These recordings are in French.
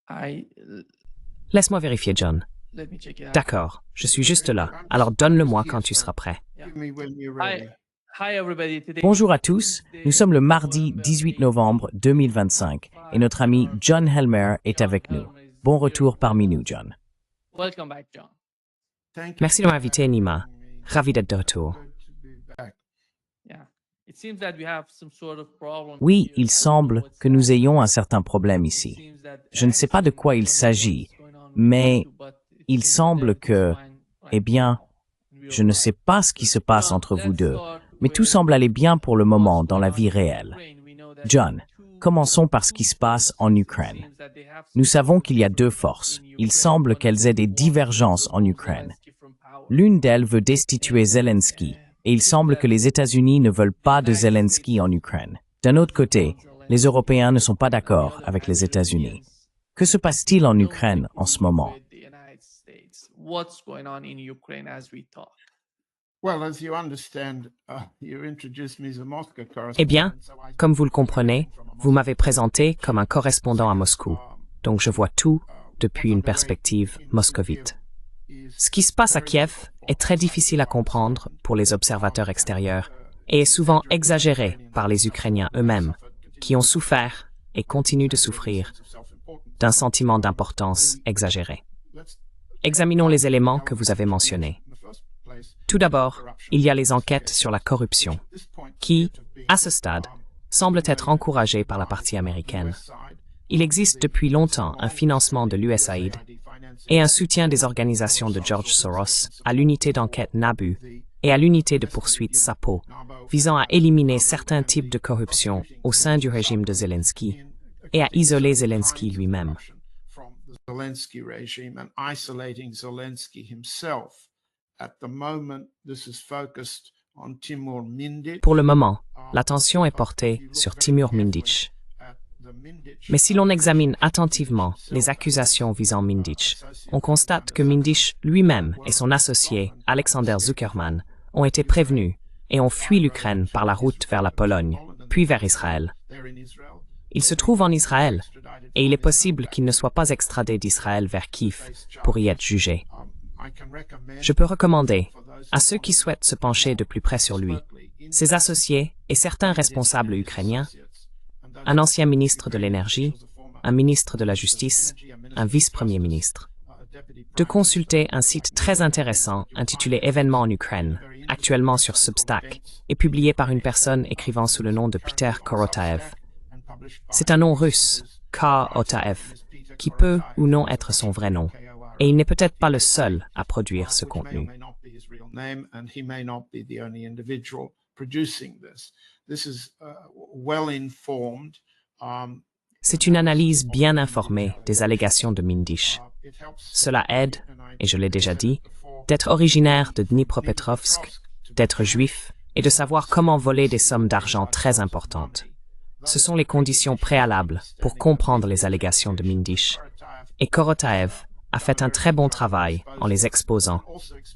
I Laisse-moi vérifier, John. let me check it out. D'accord, je suis juste là. Alors donne-le-moi quand tu seras prêt. Give me when you're Hi, ready. hi everybody. Today Bonjour à tous, nous sommes le mardi 18 novembre 2025 et notre ami John Helmer est avec nous. Bon retour parmi nous, John. Welcome back, John. Thank you Merci de m'inviter, Nima. Ravi d'être de retour. Good to be back. Yeah, it seems that we have some sort of problem. Oui, here. il I don't know semble what's que nous that. ayons un certain problème It ici. seems that Je ne sais pas de quoi il I don't know s'agit, what's going on with mais YouTube, but it il seems semble that que, it's fine right eh bien, now. We je ne are sais right. pas ce qui se passe John, entre vous let's deux, start mais tout with semble aller bien pour le moment what's dans going la on vie in réelle. Ukraine. We know that John, two commençons par ce qui se passe en forces. Ukraine. It seems that they have Nous some savons sort of qu'il y a deux differences forces. in Il Ukraine. semble One of qu'elles aient them des wants divergences to en remove Ukraine. Zelensky from power. L'une d'elles veut destituer Zelensky, et il semble que les États-Unis ne veulent pas de Zelensky en Ukraine. D'un autre côté, les Européens ne sont pas d'accord avec les États-Unis. Que se passe-t-il en Ukraine en ce moment? What's going on in Ukraine as we talk? Well, as you understand, you introduced me as a Moscow Eh bien, correspondent, so I comme vous le comprenez, vous m'avez présenté comme un correspondant à Moscou, donc je vois tout depuis une perspective moscovite. Ce qui se passe à Kiev est très difficile à comprendre pour les observateurs extérieurs et est souvent exagéré par les Ukrainiens eux-mêmes, qui ont souffert et continuent de souffrir d'un sentiment d'importance exagéré. Examinons les éléments que vous avez mentionnés. Tout d'abord, il y a les enquêtes sur la corruption, qui, à ce stade, semblent être encouragées par la partie américaine. Il existe depuis longtemps un financement de l'USAID et un soutien des organisations de George Soros à l'unité d'enquête NABU et à l'unité de poursuite SAPO, visant à éliminer certains types de corruption au sein du régime de Zelensky et à isoler Zelensky lui-même. from the Zelensky regime and isolating Zelensky himself. At the moment, this is focused on Timur Mindich. Pour le moment, l'attention est portée sur Timur Mindich. At the Mindich Mais si l'on examine attentivement les accusations visant Mindich, on constate que Mindich lui-même et son associé, Alexander Zuckerman, ont été prévenus et ont fui l'Ukraine par la route vers la Pologne, puis vers Israël. they're in Israel. Il se trouve en Israël, et il est possible qu'il ne soit pas extradé d'Israël vers Kiev pour y être jugé. I can recommend Je peux recommander, à ceux qui souhaitent se pencher de plus près sur lui, ses associés et certains responsables ukrainiens, un ancien ministre de l'Énergie, un ministre de la Justice, un vice-premier ministre, de consulter un site très intéressant intitulé Événements en Ukraine, actuellement sur Substack, et publié par une personne écrivant sous le nom de Peter Korotaev. C'est un nom russe, K-Otaev, qui peut ou non être son vrai nom, et il n'est peut-être pas le seul à produire ce which may or contenu. may not be his real name, and he may not be the only individual producing this. This is well informed. C'est une analyse bien informée des allégations de Mindich. It helps Cela aide, et je l'ai déjà dit, d'être originaire de Dnipropetrovsk, d'être juif et de savoir comment voler des sommes d'argent très importantes. Ce sont les conditions préalables pour comprendre les allégations de Mindich. Et Korotaev a fait un très bon travail en les exposant,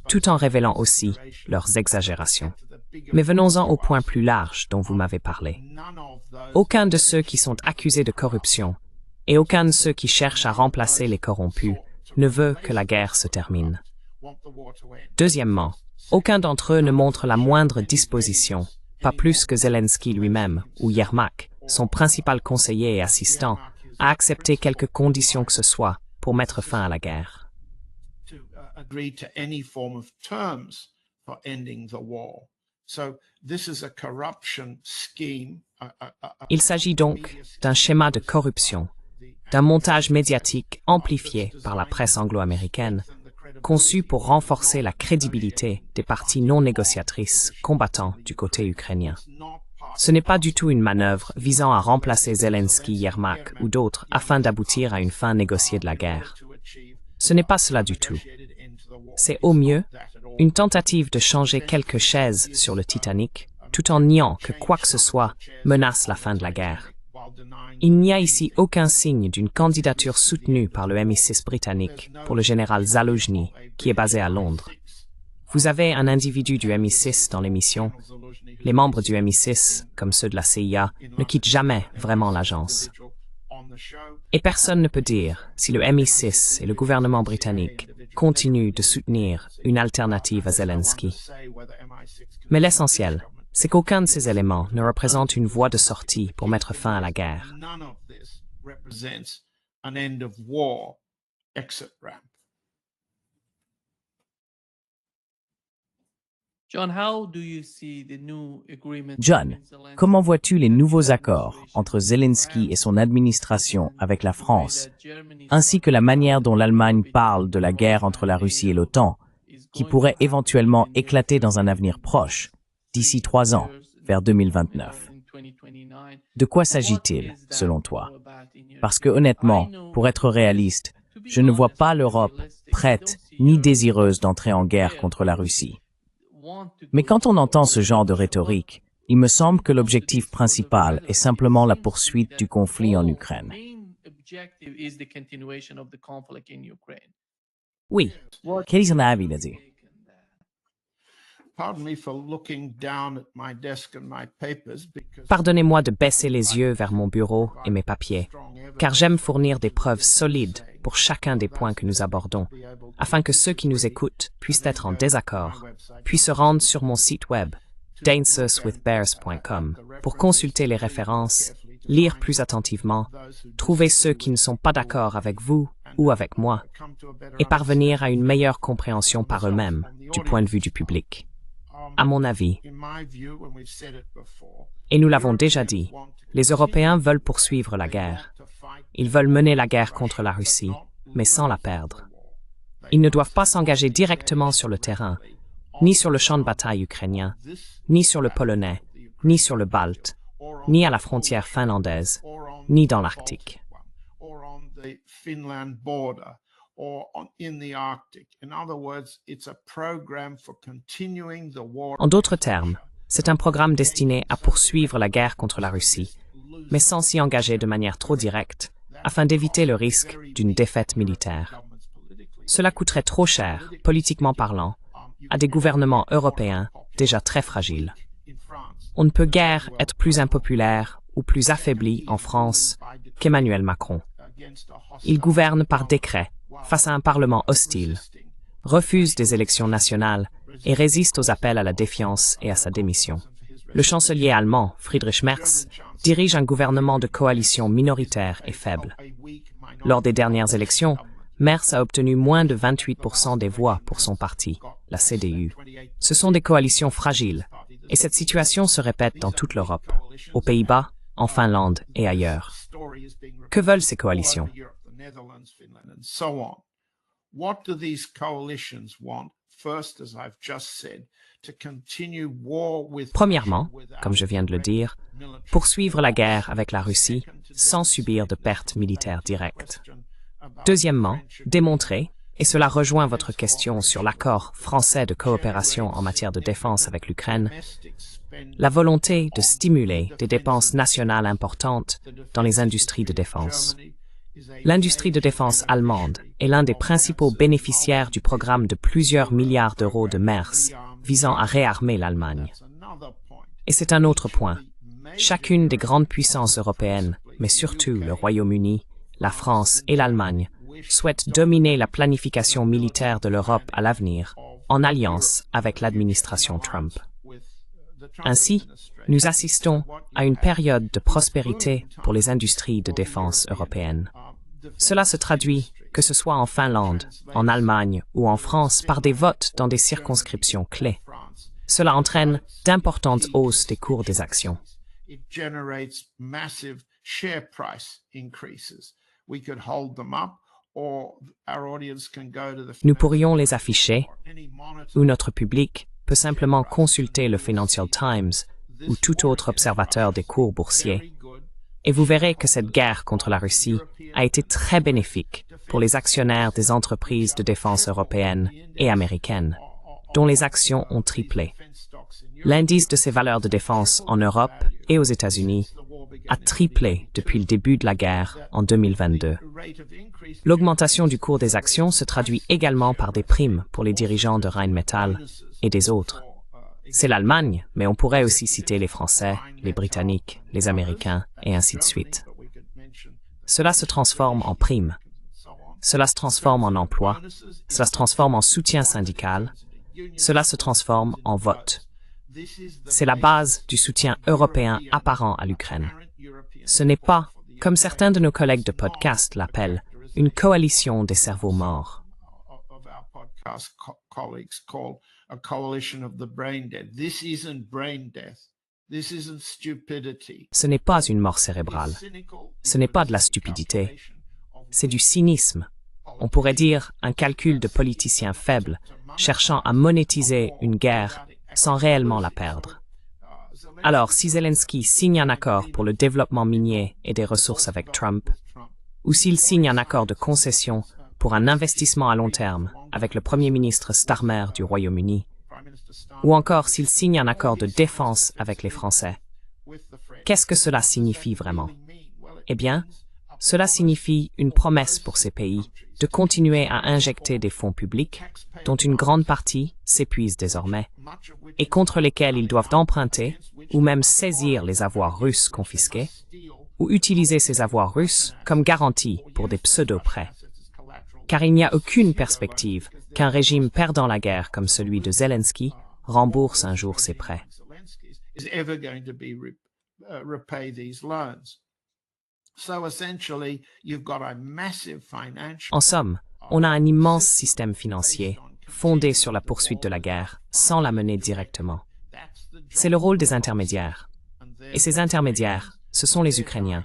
tout en révélant aussi leurs exagérations. Mais venons-en au point plus large dont vous m'avez parlé. Aucun de ceux qui sont accusés de corruption et aucun de ceux qui cherchent à remplacer les corrompus ne veut que la guerre se termine. Deuxièmement, aucun d'entre eux ne montre la moindre disposition, pas plus que Zelensky lui-même ou Yermak, son principal conseiller et assistant, à accepter quelque condition que ce soit pour mettre fin à la guerre. to agree to any form of terms for ending the war. So this is a corruption scheme. Il s'agit donc d'un schéma de corruption, d'un montage médiatique amplifié par la presse anglo-américaine, conçu pour renforcer la crédibilité des parties non négociatrices combattant du côté ukrainien. Ce n'est pas du tout une manœuvre visant à remplacer Zelensky, Yermak ou d'autres afin d'aboutir à une fin négociée de la guerre. Ce n'est pas cela du tout. C'est au mieux une tentative de changer quelques chaises sur le Titanic tout en niant que quoi que ce soit menace la fin de la guerre. Il n'y a ici aucun signe d'une candidature soutenue par le MI6 britannique pour le général Zaluzhny, qui est basé à Londres. Vous avez un individu du MI6 dans l'émission. Les membres du MI6, comme ceux de la CIA, ne quittent jamais vraiment l'agence. Et personne ne peut dire si le MI6 et le gouvernement britannique continuent de soutenir une alternative à Zelensky. Mais l'essentiel, c'est qu'aucun de ces éléments ne représente une voie de sortie pour mettre fin à la guerre. John, comment vois-tu les nouveaux accords entre Zelensky et son administration avec la France, ainsi que la manière dont l'Allemagne parle de la guerre entre la Russie et l'OTAN, qui pourrait éventuellement éclater dans un avenir proche, d'ici 3 ans, vers 2029? De quoi s'agit-il, selon toi? Parce que honnêtement, pour être réaliste, je ne vois pas l'Europe prête ni désireuse d'entrer en guerre contre la Russie. Mais quand on entend ce genre de rhétorique, il me semble que l'objectif principal est simplement la poursuite du conflit en Ukraine. Oui, quel est ton avis là-dessus? Pardonnez-moi de baisser les yeux vers mon bureau et mes papiers, car j'aime fournir des preuves solides pour chacun des points que nous abordons, afin que ceux qui nous écoutent puissent être en désaccord, puis se rendre sur mon site web, dancerswithbears.com, pour consulter les références, lire plus attentivement, trouver ceux qui ne sont pas d'accord avec vous ou avec moi, et parvenir à une meilleure compréhension par eux-mêmes du point de vue du public. À mon avis, et nous l'avons déjà dit, les Européens veulent poursuivre la guerre. Ils veulent mener la guerre contre la Russie, mais sans la perdre. Ils ne doivent pas s'engager directement sur le terrain, ni sur le champ de bataille ukrainien, ni sur le polonais, ni sur le Balte, ni à la frontière finlandaise, ni dans l'Arctique. En d'autres termes, c'est un programme destiné à poursuivre la guerre contre la Russie, mais sans s'y engager de manière trop directe, afin d'éviter le risque d'une défaite militaire. Cela coûterait trop cher, politiquement parlant, à des gouvernements européens déjà très fragiles. On ne peut guère être plus impopulaire ou plus affaibli en France qu'Emmanuel Macron. Il gouverne par décret, face à un Parlement hostile, refuse des élections nationales et résiste aux appels à la défiance et à sa démission. Le chancelier allemand, Friedrich Merz, dirige un gouvernement de coalition minoritaire et faible. Lors des dernières élections, Merz a obtenu moins de 28% des voix pour son parti, la CDU. Ce sont des coalitions fragiles, et cette situation se répète dans toute l'Europe, aux Pays-Bas, en Finlande et ailleurs. Que veulent ces coalitions? Premièrement, comme je viens de le dire, poursuivre la guerre avec la Russie sans subir de pertes militaires directes. Deuxièmement, démontrer, et cela rejoint votre question sur l'accord français de coopération en matière de défense avec l'Ukraine, la volonté de stimuler des dépenses nationales importantes dans les industries de défense. L'industrie de défense allemande est l'un des principaux bénéficiaires du programme de plusieurs milliards d'euros de Merz visant à réarmer l'Allemagne. Et c'est un autre point. Chacune des grandes puissances européennes, mais surtout le Royaume-Uni, la France et l'Allemagne, souhaitent dominer la planification militaire de l'Europe à l'avenir, en alliance avec l'administration Trump. Ainsi, nous assistons à une période de prospérité pour les industries de défense européennes. Cela se traduit, que ce soit en Finlande, en Allemagne ou en France, par des votes dans des circonscriptions clés. Cela entraîne d'importantes hausses des cours des actions. Nous pourrions les afficher, ou notre public peut simplement consulter le Financial Times ou tout autre observateur des cours boursiers, et vous verrez que cette guerre contre la Russie a été très bénéfique pour les actionnaires des entreprises de défense européennes et américaines, dont les actions ont triplé. L'indice de ces valeurs de défense en Europe et aux États-Unis a triplé depuis le début de la guerre en 2022. L'augmentation du cours des actions se traduit également par des primes pour les dirigeants de Rheinmetall et des autres. C'est l'Allemagne, mais on pourrait aussi citer les Français, les Britanniques, les Américains et ainsi de suite. cela se transforme en primes. Cela se transforme en emploi. Cela se transforme en soutien syndical. Cela se transforme en vote. C'est la base du soutien européen apparent à l'Ukraine. Ce n'est pas, comme certains de nos collègues de podcast l'appellent, une coalition des cerveaux morts. Ce n'est pas une mort cérébrale. Ce n'est pas de la stupidité. C'est du cynisme. On pourrait dire un calcul de politiciens faibles, cherchant à monétiser une guerre sans réellement la perdre. Alors, si Zelensky signe un accord pour le développement minier et des ressources avec Trump, ou s'il signe un accord de concession pour un investissement à long terme avec le Premier ministre Starmer du Royaume-Uni, ou encore s'il signe un accord de défense avec les Français, qu'est-ce que cela signifie vraiment? Eh bien, cela signifie une promesse pour ces pays de continuer à injecter des fonds publics, dont une grande partie s'épuise désormais, et contre lesquels ils doivent emprunter ou même saisir les avoirs russes confisqués, ou utiliser ces avoirs russes comme garantie pour des pseudo-prêts. Car il n'y a aucune perspective qu'un régime perdant la guerre comme celui de Zelensky rembourse un jour ses prêts. En somme, on a un immense système financier fondé sur la poursuite de la guerre sans la mener directement. C'est le rôle des intermédiaires. Et ces intermédiaires, ce sont les Ukrainiens.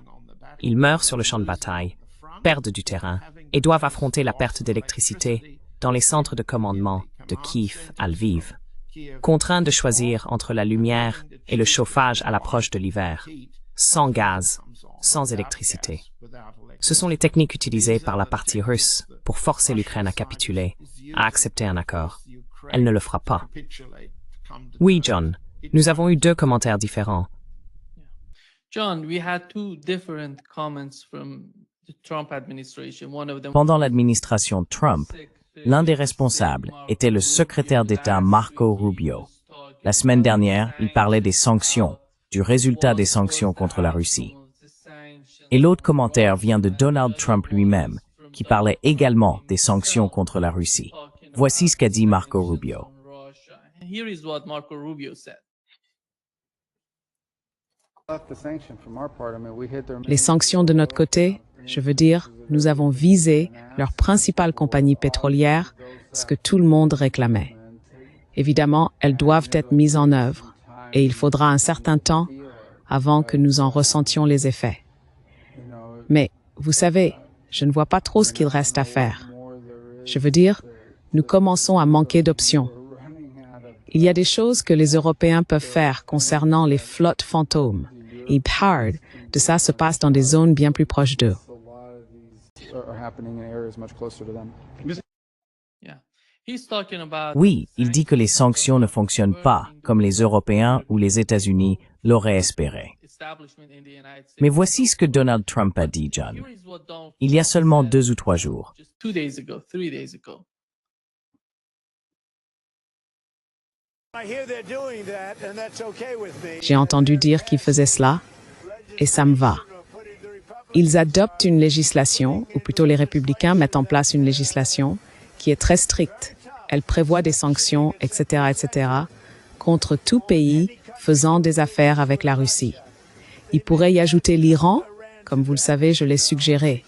Ils meurent sur le champ de bataille, perdent du terrain et doivent affronter la perte d'électricité dans les centres de commandement de Kiev à Lviv, contraints de choisir entre la lumière et le chauffage à l'approche de l'hiver, sans gaz, sans électricité. Ce sont les techniques utilisées par la partie russe pour forcer l'Ukraine à capituler, à accepter un accord. Elle ne le fera pas. Oui, John, nous avons eu deux commentaires différents. John, we had two different comments from the Trump administration. One of them Pendant l'administration Trump, l'un des responsables était le secrétaire d'État Marco Rubio. La semaine dernière, il parlait des sanctions, du résultat des sanctions contre la Russie. Et l'autre commentaire vient de Donald Trump lui-même, qui parlait également des sanctions contre la Russie. Voici ce qu'a dit Marco Rubio. Here is what Marco Rubio said. Les sanctions de notre côté, je veux dire, nous avons visé leur principale compagnie pétrolière, ce que tout le monde réclamait. Évidemment, elles doivent être mises en œuvre, et il faudra un certain temps avant que nous en ressentions les effets. Mais, vous savez, je ne vois pas trop ce qu'il reste à faire. Je veux dire, nous commençons à manquer d'options. Il y a des choses que les Européens peuvent faire concernant les flottes fantômes. Et part de ça se passe dans des zones bien plus proches d'eux. Oui, il dit que les sanctions ne fonctionnent pas comme les Européens ou les États-Unis l'auraient espéré. Mais voici ce que Donald Trump a dit, John. Il y a seulement 2 ou 3 jours. J'ai entendu dire qu'ils faisaient cela, et ça me va. Ils adoptent une législation, ou plutôt les républicains mettent en place une législation qui est très stricte. Elle prévoit des sanctions, etc., contre tout pays faisant des affaires avec la Russie. Il pourrait y ajouter l'Iran, comme vous le savez, je l'ai suggéré.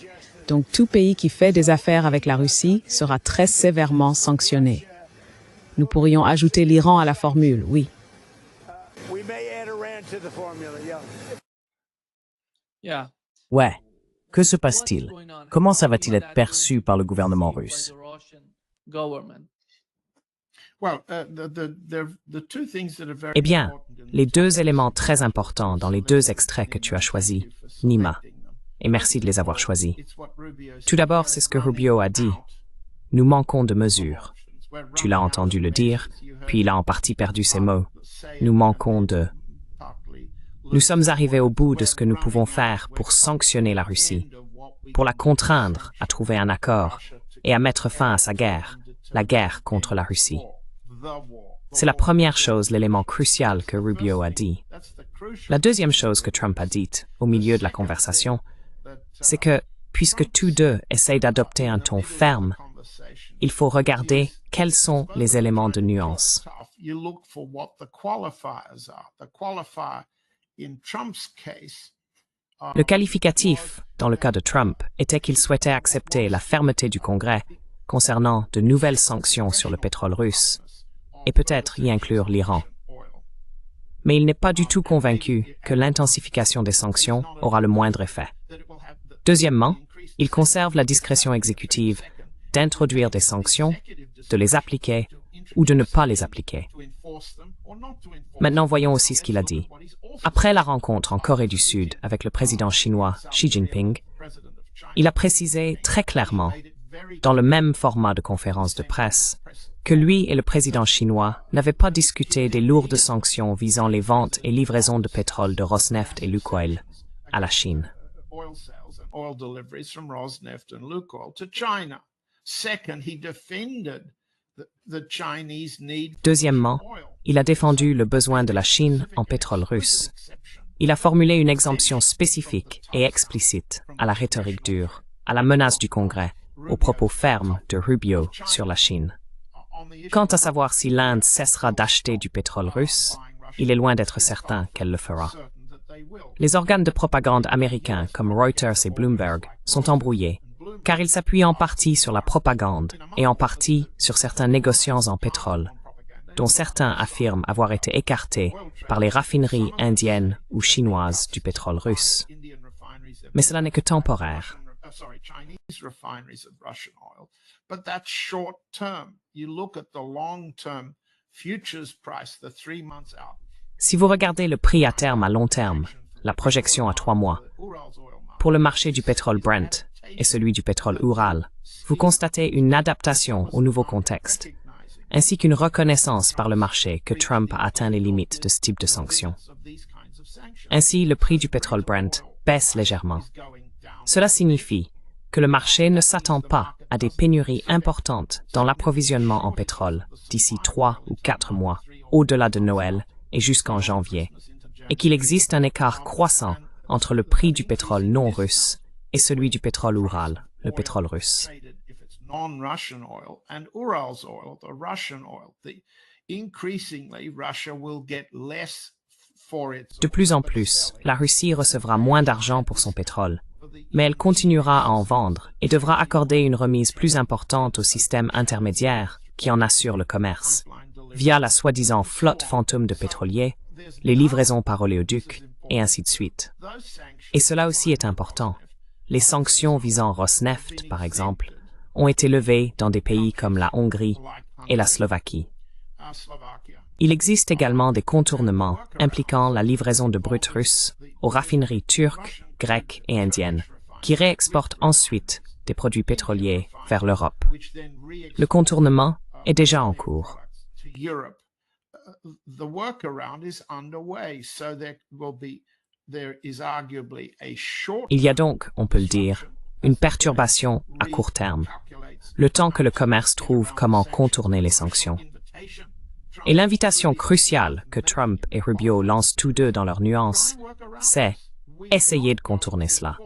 Donc tout pays qui fait des affaires avec la Russie sera très sévèrement sanctionné. Nous pourrions ajouter l'Iran à la formule, oui. Ouais. Que se passe-t-il? Comment ça va-t-il être perçu par le gouvernement russe? Eh bien, les deux éléments très importants dans les deux extraits que tu as choisis, Nima, et merci de les avoir choisis. Tout d'abord, c'est ce que Rubio a dit. Nous manquons de mesures. Tu l'as entendu le dire, puis il a en partie perdu ses mots. Nous manquons de... Nous sommes arrivés au bout de ce que nous pouvons faire pour sanctionner la Russie, pour la contraindre à trouver un accord et à mettre fin à sa guerre, la guerre contre la Russie. C'est la première chose, l'élément crucial que Rubio a dit. La deuxième chose que Trump a dite, au milieu de la conversation, c'est que, puisque tous deux essayent d'adopter un ton ferme, il faut regarder quels sont les éléments de nuance. Le qualificatif, dans le cas de Trump, était qu'il souhaitait accepter la fermeté du Congrès concernant de nouvelles sanctions sur le pétrole russe, et peut-être y inclure l'Iran. Mais il n'est pas du tout convaincu que l'intensification des sanctions aura le moindre effet. Deuxièmement, il conserve la discrétion exécutive d'introduire des sanctions, de les appliquer ou de ne pas les appliquer. Maintenant, voyons aussi ce qu'il a dit. Après la rencontre en Corée du Sud avec le président chinois Xi Jinping, il a précisé très clairement, dans le même format de conférence de presse, que lui et le président chinois n'avaient pas discuté des lourdes sanctions visant les ventes et livraisons de pétrole de Rosneft et Lukoil à la Chine. Deuxièmement, il a défendu le besoin de la Chine en pétrole russe. Il a formulé une exemption spécifique et explicite à la rhétorique dure, à la menace du Congrès, aux propos fermes de Rubio sur la Chine. Quant à savoir si l'Inde cessera d'acheter du pétrole russe, il est loin d'être certain qu'elle le fera. Les organes de propagande américains comme Reuters et Bloomberg sont embrouillés, car ils s'appuient en partie sur la propagande et en partie sur certains négociants en pétrole, dont certains affirment avoir été écartés par les raffineries indiennes ou chinoises du pétrole russe. Mais cela n'est que temporaire. Si vous regardez le prix à terme à long terme, la projection à 3 mois, pour le marché du pétrole Brent et celui du pétrole Ural, vous constatez une adaptation au nouveau contexte, ainsi qu'une reconnaissance par le marché que Trump a atteint les limites de ce type de sanctions. Ainsi, le prix du pétrole Brent baisse légèrement. Cela signifie que le marché ne s'attend pas à des pénuries importantes dans l'approvisionnement en pétrole d'ici 3 ou 4 mois, au-delà de Noël et jusqu'en janvier, et qu'il existe un écart croissant entre le prix du pétrole non russe et celui du pétrole Ural, le pétrole russe. De plus en plus, la Russie recevra moins d'argent pour son pétrole, mais elle continuera à en vendre et devra accorder une remise plus importante au système intermédiaire qui en assure le commerce, via la soi-disant flotte fantôme de pétroliers, les livraisons par oléoduc, et ainsi de suite. Et cela aussi est important. Les sanctions visant Rosneft, par exemple, ont été levées dans des pays comme la Hongrie et la Slovaquie. Il existe également des contournements impliquant la livraison de brut russe aux raffineries turques, grecques et indiennes, qui réexportent ensuite des produits pétroliers vers l'Europe. Le contournement est déjà en cours. Il y a donc, on peut le dire, une perturbation à court terme, le temps que le commerce trouve comment contourner les sanctions. Et l'invitation cruciale que Trump et Rubio lancent tous deux dans leurs nuances, c'est essayer de contourner cela.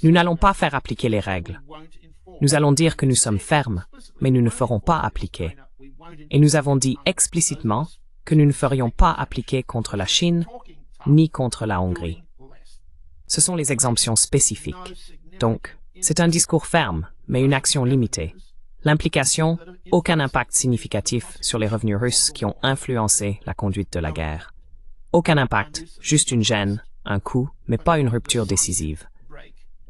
Nous n'allons pas faire appliquer les règles. Nous allons dire que nous sommes fermes, mais nous ne ferons pas appliquer. Et nous avons dit explicitement que nous ne ferions pas appliquer contre la Chine ni contre la Hongrie. Ce sont les exemptions spécifiques. Donc, c'est un discours ferme, mais une action limitée. L'implication, aucun impact significatif sur les revenus russes qui ont influencé la conduite de la guerre. Aucun impact, juste une gêne, un coup, mais pas une rupture décisive.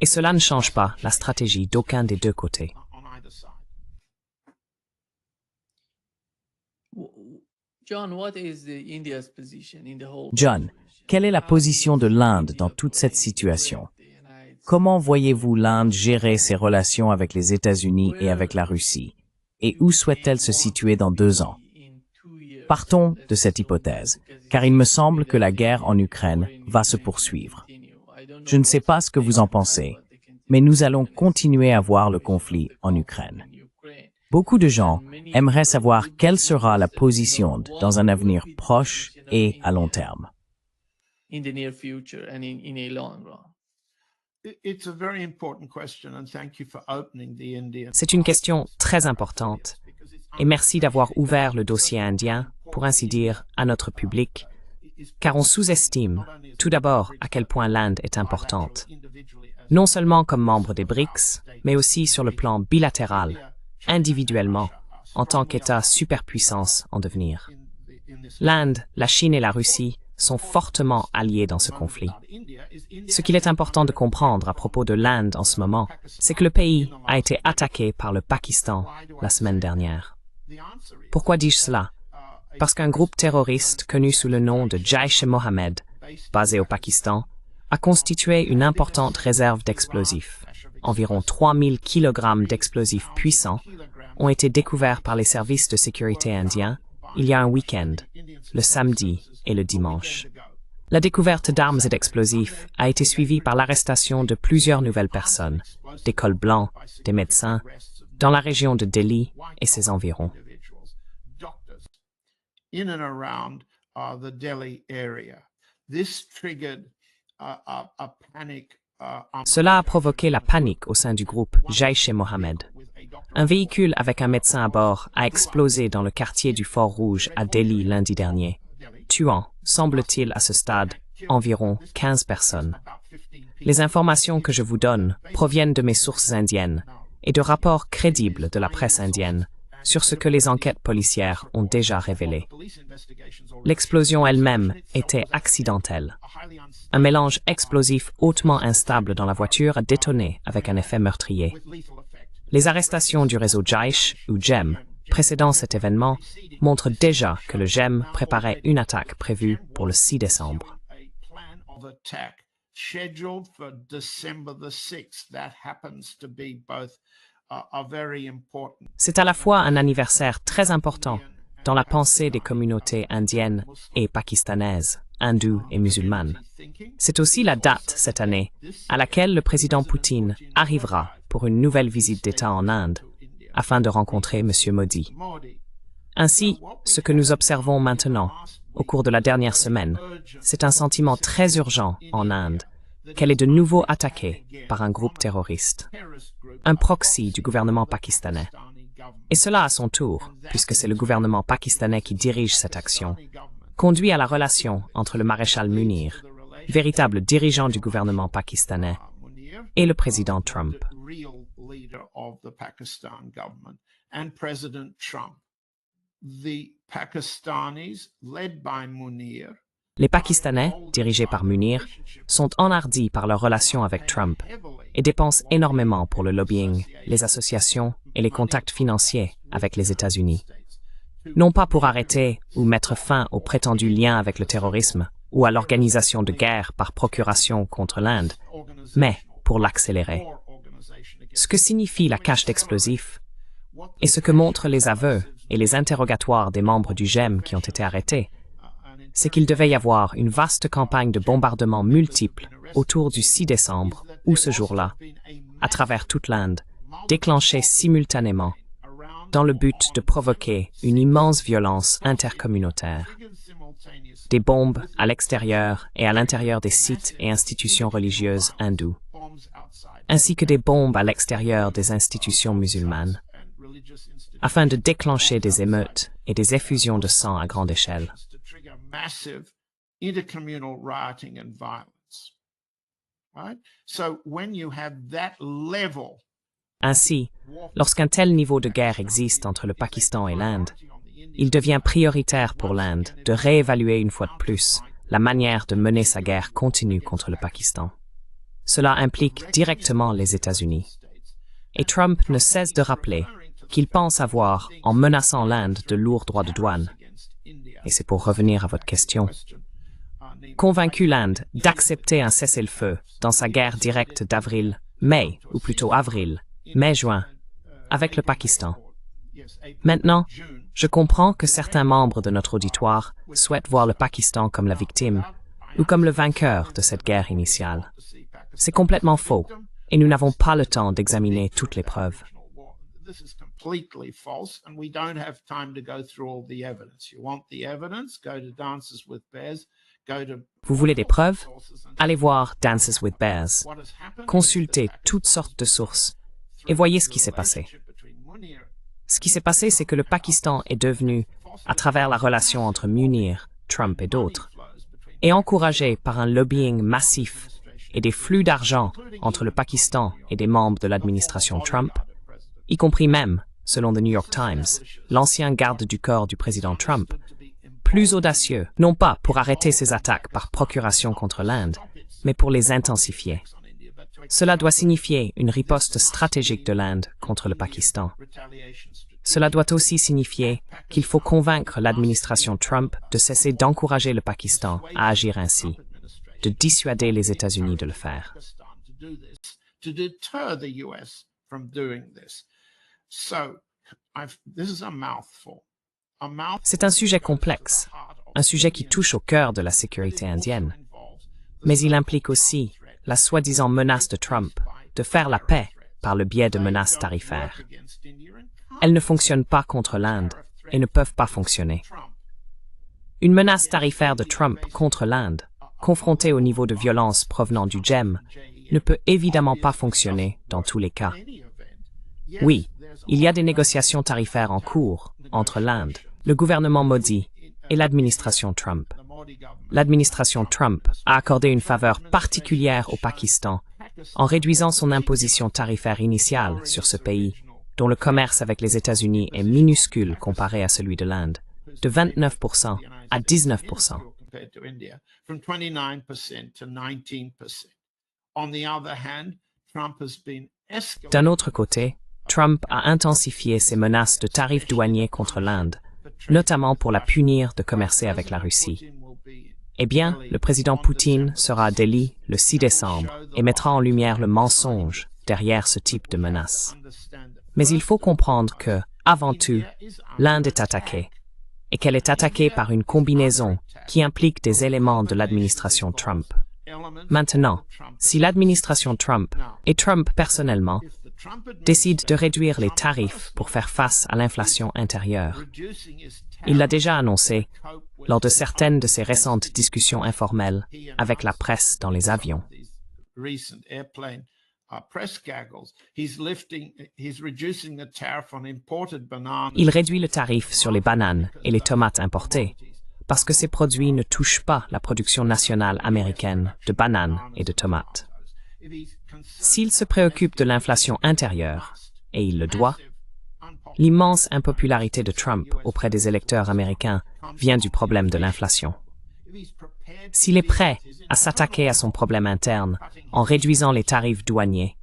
Et cela ne change pas la stratégie d'aucun des deux côtés. John, quelle est la position de l'Inde dans toute cette situation? Comment voyez-vous l'Inde gérer ses relations avec les États-Unis et avec la Russie? Et où souhaite-t-elle se situer dans 2 ans? Partons de cette hypothèse, car il me semble que la guerre en Ukraine va se poursuivre. Je ne sais pas ce que vous en pensez, mais nous allons continuer à voir le conflit en Ukraine. Beaucoup de gens aimeraient savoir quelle sera la position dans un avenir proche et à long terme. It's a very important question, and thank you for opening the Indian. C'est une question très importante. Et merci d'avoir ouvert le dossier indien, pour ainsi dire, à notre public, car on sous-estime, tout d'abord, à quel point l'Inde est importante, non seulement comme membre des BRICS, mais aussi sur le plan bilatéral, individuellement, en tant qu'État superpuissance en devenir. L'Inde, la Chine et la Russie sont fortement alliés dans ce conflit. Ce qu'il est important de comprendre à propos de l'Inde en ce moment, c'est que le pays a été attaqué par le Pakistan la semaine dernière. Pourquoi dis-je cela? Parce qu'un groupe terroriste connu sous le nom de Jaish-e-Mohammed, basé au Pakistan, a constitué une importante réserve d'explosifs. Environ 3000 kg d'explosifs puissants ont été découverts par les services de sécurité indiens il y a un week-end, le samedi et le dimanche. La découverte d'armes et d'explosifs a été suivie par l'arrestation de plusieurs nouvelles personnes, des cols blancs, des médecins, dans la région de Delhi et ses environs. In and around the Delhi area. This triggered a panic. Cela a provoqué la panique au sein du groupe Jaish-e-Mohammed. Un véhicule avec un médecin à bord a explosé dans le quartier du Fort Rouge à Delhi lundi dernier, tuant, semble-t-il à ce stade, environ 15 personnes. Les informations que je vous donne proviennent de mes sources indiennes et de rapports crédibles de la presse indienne sur ce que les enquêtes policières ont déjà révélé. L'explosion elle-même était accidentelle. Un mélange explosif hautement instable dans la voiture a détonné avec un effet meurtrier. Les arrestations du réseau Jaish, ou JEM, précédant cet événement, montrent déjà que le JEM préparait une attaque prévue pour le 6 décembre. C'est à la fois un anniversaire très important dans la pensée des communautés indiennes et pakistanaises, hindoues et musulmanes. C'est aussi la date, cette année, à laquelle le président Poutine arrivera pour une nouvelle visite d'État en Inde, afin de rencontrer M. Modi. Ainsi, ce que nous observons maintenant, au cours de la dernière semaine, c'est un sentiment très urgent en Inde, qu'elle est de nouveau attaquée par un groupe terroriste, un proxy du gouvernement pakistanais. Et cela à son tour, puisque c'est le gouvernement pakistanais qui dirige cette action, conduit à la relation entre le maréchal Munir, véritable dirigeant du gouvernement pakistanais, et le président Trump. Les Pakistanais, dirigés par Munir, sont enhardis par leur relation avec Trump et dépensent énormément pour le lobbying, les associations et les contacts financiers avec les États-Unis. Non pas pour arrêter ou mettre fin aux prétendus liens avec le terrorisme ou à l'organisation de guerre par procuration contre l'Inde, mais pour l'accélérer. Ce que signifie la cache d'explosifs et ce que montrent les aveux et les interrogatoires des membres du JEM qui ont été arrêtés, c'est qu'il devait y avoir une vaste campagne de bombardements multiples autour du 6 décembre ou ce jour-là, à travers toute l'Inde, déclenchée simultanément, dans le but de provoquer une immense violence intercommunautaire. Des bombes à l'extérieur et à l'intérieur des sites et institutions religieuses hindoues, ainsi que des bombes à l'extérieur des institutions musulmanes, afin de déclencher des émeutes et des effusions de sang à grande échelle. Massive intercommunal rioting and violence. Right? So when you have that level. Ainsi, lorsqu'un tel niveau de guerre existe entre le Pakistan et l'Inde, il devient prioritaire pour l'Inde de réévaluer une fois de plus la manière de mener sa guerre continue contre le Pakistan. Cela implique directement les États-Unis. Et Trump ne cesse de rappeler qu'il pense avoir, en menaçant l'Inde de lourds droits de douane, et c'est pour revenir à votre question, convaincu l'Inde d'accepter un cessez-le-feu dans sa guerre directe d'avril-mai, ou plutôt avril-mai-juin, avec le Pakistan. Maintenant, je comprends que certains membres de notre auditoire souhaitent voir le Pakistan comme la victime ou comme le vainqueur de cette guerre initiale. C'est complètement faux, et nous n'avons pas le temps d'examiner toutes les preuves. This is completely false, and we don't have time to go through all the evidence. You want the evidence? Go to Dances with Bears, Vous voulez des preuves? Allez voir Dances with Bears. Consultez toutes sortes de sources et voyez ce qui s'est passé. Ce qui s'est passé, c'est que le Pakistan est devenu, à travers la relation entre Munir, Trump et d'autres, et encouragé par un lobbying massif et des flux d'argent entre le Pakistan et des membres de l'administration Trump, y compris même, selon The New York Times, l'ancien garde du corps du président Trump, plus audacieux, non pas pour arrêter ces attaques par procuration contre l'Inde, mais pour les intensifier. Cela doit signifier une riposte stratégique de l'Inde contre le Pakistan. Cela doit aussi signifier qu'il faut convaincre l'administration Trump de cesser d'encourager le Pakistan à agir ainsi, de dissuader les États-Unis de le faire. C'est un sujet complexe, un sujet qui touche au cœur de la sécurité indienne. Mais il implique aussi la soi-disant menace de Trump de faire la paix par le biais de menaces tarifaires. Elles ne fonctionnent pas contre l'Inde et ne peuvent pas fonctionner. Une menace tarifaire de Trump contre l'Inde, confrontée au niveau de violence provenant du GEM, ne peut évidemment pas fonctionner dans tous les cas. Oui, il y a des négociations tarifaires en cours entre l'Inde, le gouvernement Modi et l'administration Trump. L'administration Trump a accordé une faveur particulière au Pakistan en réduisant son imposition tarifaire initiale sur ce pays, dont le commerce avec les États-Unis est minuscule comparé à celui de l'Inde, de 29% à 19%. D'un autre côté, Trump a intensifié ses menaces de tarifs douaniers contre l'Inde, notamment pour la punir de commercer avec la Russie. Eh bien, le président Poutine sera à Delhi le 6 décembre et mettra en lumière le mensonge derrière ce type de menace. Mais il faut comprendre que, avant tout, l'Inde est attaquée, et qu'elle est attaquée par une combinaison qui implique des éléments de l'administration Trump. Maintenant, si l'administration Trump, et Trump personnellement, décide de réduire les tarifs pour faire face à l'inflation intérieure, il l'a déjà annoncé lors de certaines de ses récentes discussions informelles avec la presse dans les avions. Il réduit le tarif sur les bananes et les tomates importées, parce que ces produits ne touchent pas la production nationale américaine de bananes et de tomates. S'il se préoccupe de l'inflation intérieure, et il le doit, l'immense impopularité de Trump auprès des électeurs américains vient du problème de l'inflation. S'il est prêt à s'attaquer à son problème interne en réduisant les tarifs douaniers,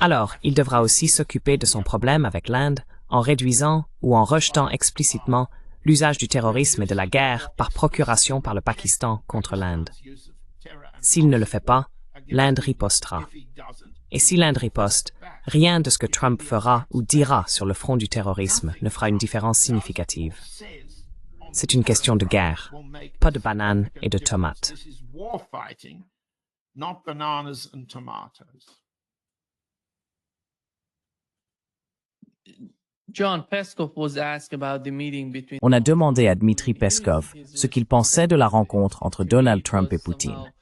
alors il devra aussi s'occuper de son problème avec l'Inde en réduisant ou en rejetant explicitement l'usage du terrorisme et de la guerre par procuration par le Pakistan contre l'Inde. S'il ne le fait pas, l'Inde ripostera. Et si l'Inde riposte, rien de ce que Trump fera ou dira sur le front du terrorisme ne fera une différence significative. C'est une question de guerre, pas de bananes et de tomates. On a demandé à Dmitri Peskov ce qu'il pensait de la rencontre entre Donald Trump et Poutine.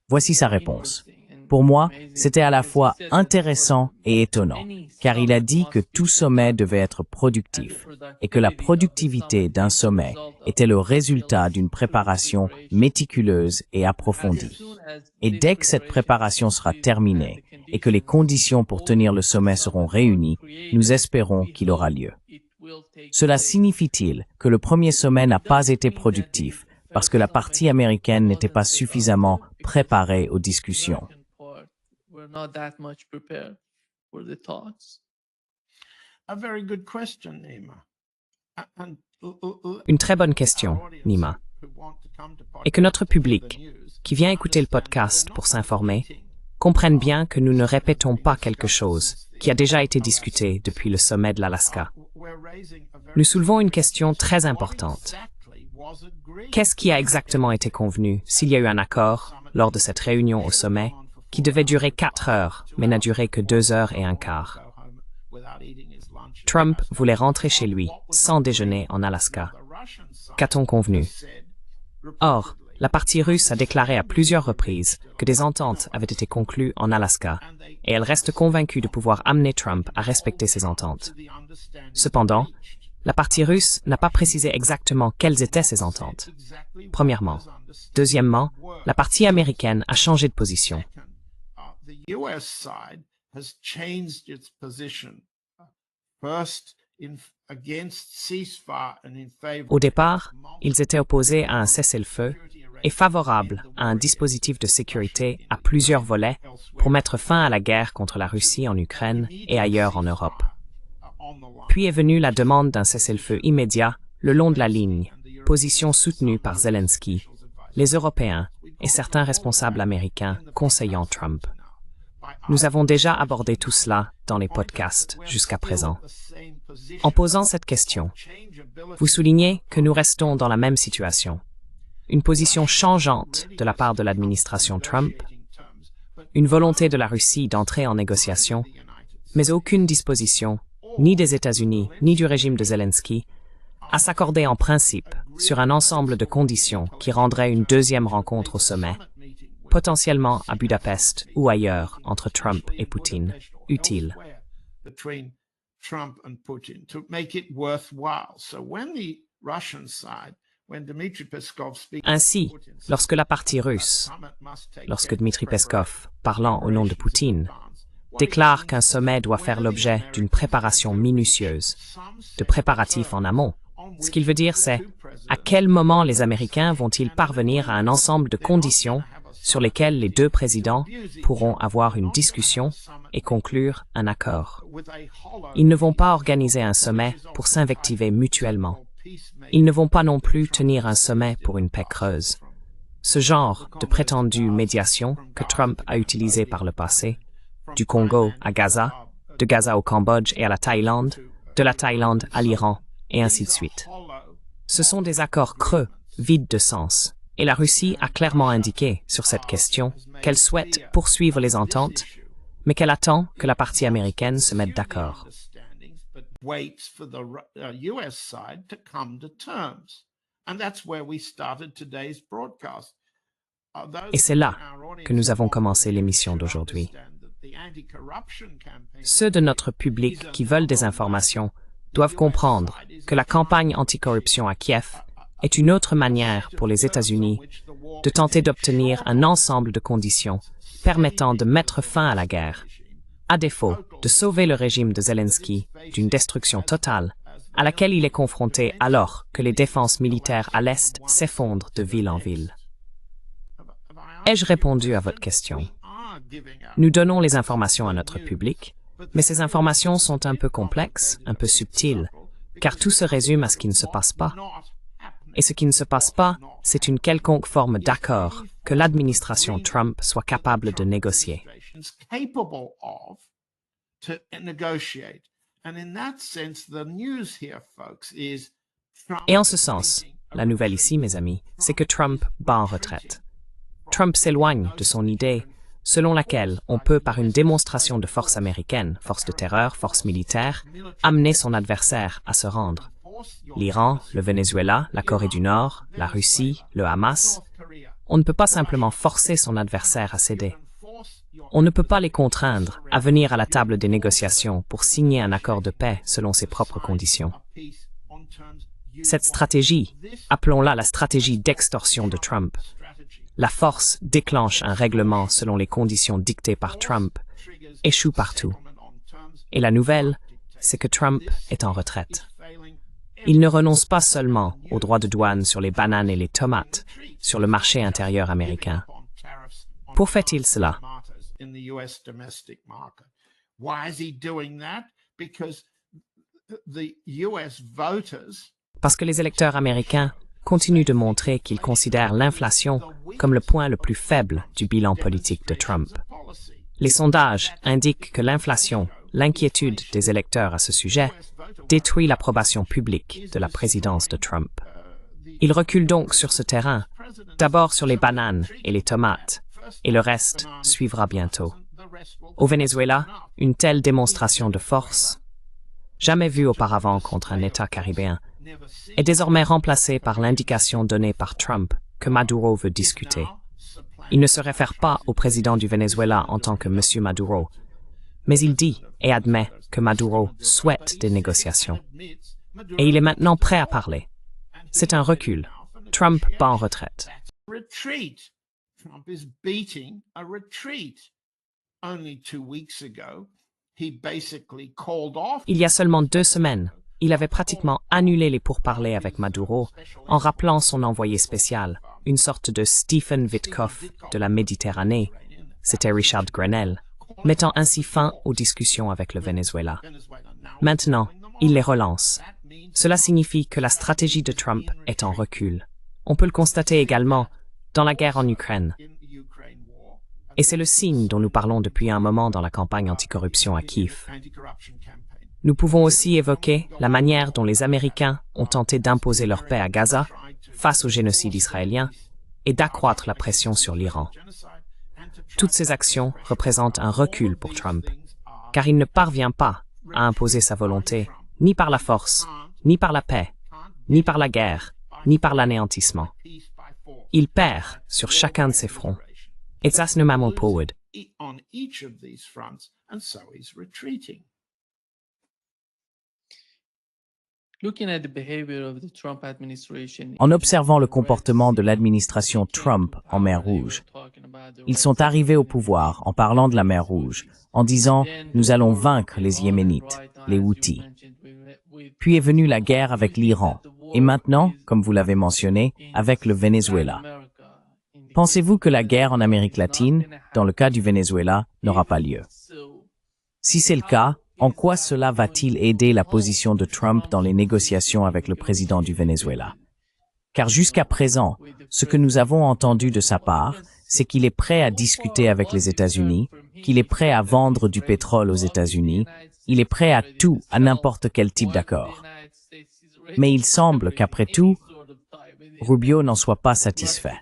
Voici sa réponse. Pour moi, c'était à la fois intéressant et étonnant, car il a dit que tout sommet devait être productif et que la productivité d'un sommet était le résultat d'une préparation méticuleuse et approfondie. Et dès que cette préparation sera terminée et que les conditions pour tenir le sommet seront réunies, nous espérons qu'il aura lieu. Cela signifie-t-il que le premier sommet n'a pas été productif parce que la partie américaine n'était pas suffisamment préparée aux discussions? Une très bonne question, Nima. Et que notre public, qui vient écouter le podcast pour s'informer, comprenne bien que nous ne répétons pas quelque chose qui a déjà été discuté depuis le sommet de l'Alaska. Nous soulevons une question très importante. Qu'est-ce qui a exactement été convenu s'il y a eu un accord lors de cette réunion au sommet qui devait durer 4 heures, mais n'a duré que 2 heures et un quart? Trump voulait rentrer chez lui sans déjeuner en Alaska. Qu'a-t-on convenu? Or, la partie russe a déclaré à plusieurs reprises que des ententes avaient été conclues en Alaska, et elle reste convaincue de pouvoir amener Trump à respecter ces ententes. Cependant, la partie russe n'a pas précisé exactement quelles étaient ces ententes. Premièrement. Deuxièmement, la partie américaine a changé de position. Au départ, ils étaient opposés à un cessez-le-feu et favorables à un dispositif de sécurité à plusieurs volets pour mettre fin à la guerre contre la Russie en Ukraine et ailleurs en Europe. Puis est venue la demande d'un cessez-le-feu immédiat le long de la ligne, position soutenue par Zelensky, les Européens et certains responsables américains conseillant Trump. Nous avons déjà abordé tout cela dans les podcasts jusqu'à présent. En posant cette question, vous soulignez que nous restons dans la même situation. Une position changeante de la part de l'administration Trump, une volonté de la Russie d'entrer en négociation, mais aucune disposition, ni des États-Unis, ni du régime de Zelensky, à s'accorder en principe sur un ensemble de conditions qui rendraient une deuxième rencontre au sommet, potentiellement à Budapest ou ailleurs entre Trump et Poutine, utile. Ainsi, lorsque la partie russe, lorsque Dmitri Peskov, parlant au nom de Poutine, déclare qu'un sommet doit faire l'objet d'une préparation minutieuse, de préparatifs en amont, ce qu'il veut dire c'est à quel moment les Américains vont-ils parvenir à un ensemble de conditions sur lesquelles les deux présidents pourront avoir une discussion et conclure un accord. Ils ne vont pas organiser un sommet pour s'invectiver mutuellement. Ils ne vont pas non plus tenir un sommet pour une paix creuse. Ce genre de prétendue médiation que Trump a utilisé par le passé, du Congo à Gaza, de Gaza au Cambodge et à la Thaïlande, de la Thaïlande à l'Iran, et ainsi de suite. Ce sont des accords creux, vides de sens, et la Russie a clairement indiqué sur cette question qu'elle souhaite poursuivre les ententes, mais qu'elle attend que la partie américaine se mette d'accord. Et c'est là que nous avons commencé l'émission d'aujourd'hui. Ceux de notre public qui veulent des informations doivent comprendre que la campagne anticorruption à Kiev est une autre manière pour les États-Unis de tenter d'obtenir un ensemble de conditions permettant de mettre fin à la guerre, à défaut de sauver le régime de Zelensky d'une destruction totale à laquelle il est confronté alors que les défenses militaires à l'Est s'effondrent de ville en ville. Ai-je répondu à votre question? Nous donnons les informations à notre public, mais ces informations sont un peu complexes, un peu subtiles, car tout se résume à ce qui ne se passe pas. Et ce qui ne se passe pas, c'est une quelconque forme d'accord que l'administration Trump soit capable de négocier. Et en ce sens, la nouvelle ici, mes amis, c'est que Trump bat en retraite. Trump s'éloigne de son idée selon laquelle on peut, par une démonstration de force américaine, force de terreur, force militaire, amener son adversaire à se rendre. L'Iran, le Venezuela, la Corée du Nord, la Russie, le Hamas, on ne peut pas simplement forcer son adversaire à céder. On ne peut pas les contraindre à venir à la table des négociations pour signer un accord de paix selon ses propres conditions. Cette stratégie, appelons-la la stratégie d'extorsion de Trump. La force déclenche un règlement selon les conditions dictées par Trump, échoue partout. Et la nouvelle, c'est que Trump est en retraite. Il ne renonce pas seulement aux droits de douane sur les bananes et les tomates sur le marché intérieur américain. Pour fait-il cela? Parce que les électeurs américains continuent de montrer qu'ils considèrent l'inflation comme le point le plus faible du bilan politique de Trump. Les sondages indiquent que l'inflation, l'inquiétude des électeurs à ce sujet, détruit l'approbation publique de la présidence de Trump. Il recule donc sur ce terrain, d'abord sur les bananes et les tomates, et le reste suivra bientôt. Au Venezuela, une telle démonstration de force, jamais vue auparavant contre un État caribéen, est désormais remplacée par l'indication donnée par Trump que Maduro veut discuter. Il ne se réfère pas au président du Venezuela en tant que Monsieur Maduro, mais il dit et admet que Maduro souhaite des négociations. Et il est maintenant prêt à parler. C'est un recul. Trump bat en retraite. Retreat. Trump is beating a retreat. Only 2 weeks ago, he basically called off. Il y a seulement 2 semaines, il avait pratiquement annulé les pourparlers avec Maduro en rappelant son envoyé spécial, une sorte de Stephen Witkoff de la Méditerranée, c'était Richard Grenell, mettant ainsi fin aux discussions avec le Venezuela. Maintenant, il les relance. Cela signifie que la stratégie de Trump est en recul. On peut le constater également dans la guerre en Ukraine. Et c'est le signe dont nous parlons depuis un moment dans la campagne anticorruption à Kiev. Nous pouvons aussi évoquer la manière dont les Américains ont tenté d'imposer leur paix à Gaza face au génocide israélien et d'accroître la pression sur l'Iran. Toutes ces actions représentent un recul pour Trump, car il ne parvient pas à imposer sa volonté ni par la force, ni par la paix, ni par la guerre, ni par l'anéantissement. Il perd sur chacun de ces fronts. Et ça, c'est le forward. On each of these fronts, and so he's retreating. En observant le comportement de l'administration Trump en mer Rouge, ils sont arrivés au pouvoir en parlant de la mer Rouge, en disant « Nous allons vaincre les Yéménites, les Houthis ». Puis est venue la guerre avec l'Iran, et maintenant, comme vous l'avez mentionné, avec le Venezuela. Pensez-vous que la guerre en Amérique latine, dans le cas du Venezuela, n'aura pas lieu? Si c'est le cas, en quoi cela va-t-il aider la position de Trump dans les négociations avec le président du Venezuela? Car jusqu'à présent, ce que nous avons entendu de sa part, c'est qu'il est prêt à discuter avec les États-Unis, qu'il est prêt à vendre du pétrole aux États-Unis, il est prêt à tout, à n'importe quel type d'accord. Mais il semble qu'après tout, Rubio n'en soit pas satisfait.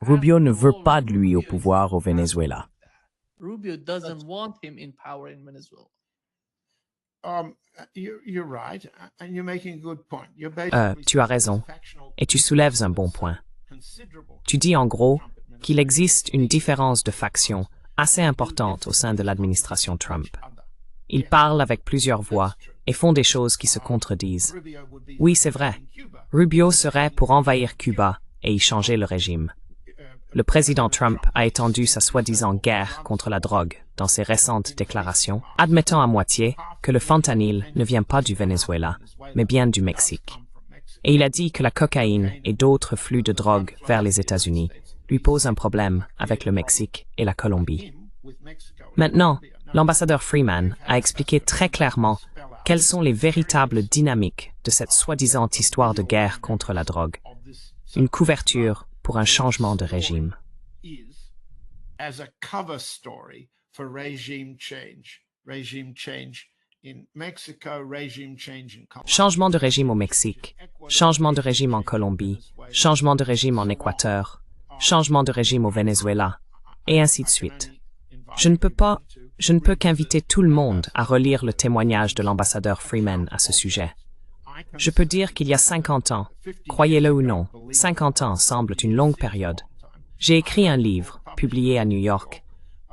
Rubio ne veut pas de lui au pouvoir au Venezuela. You're right, and you're making a good point. Tu as raison, et tu soulèves un bon point. Tu dis en gros qu'il existe une différence de faction assez importante au sein de l'administration Trump. Ils parlent avec plusieurs voix et font des choses qui se contredisent. Oui, c'est vrai. Rubio serait pour envahir Cuba et y changer le régime. Le président Trump a étendu sa soi-disant guerre contre la drogue dans ses récentes déclarations, admettant à moitié que le fentanyl ne vient pas du Venezuela, mais bien du Mexique. Et il a dit que la cocaïne et d'autres flux de drogue vers les États-Unis lui posent un problème avec le Mexique et la Colombie. Maintenant, l'ambassadeur Freeman a expliqué très clairement quelles sont les véritables dynamiques de cette soi-disant histoire de guerre contre la drogue. Une couverture pour un changement de régime. Changement de régime au Mexique, changement de régime en Colombie, changement de régime en Équateur, changement de régime au Venezuela, et ainsi de suite. Je ne peux qu'inviter tout le monde à relire le témoignage de l'ambassadeur Freeman à ce sujet. Je peux dire qu'il y a 50 ans, croyez-le ou non, 50 ans semblent une longue période. J'ai écrit un livre, publié à New York,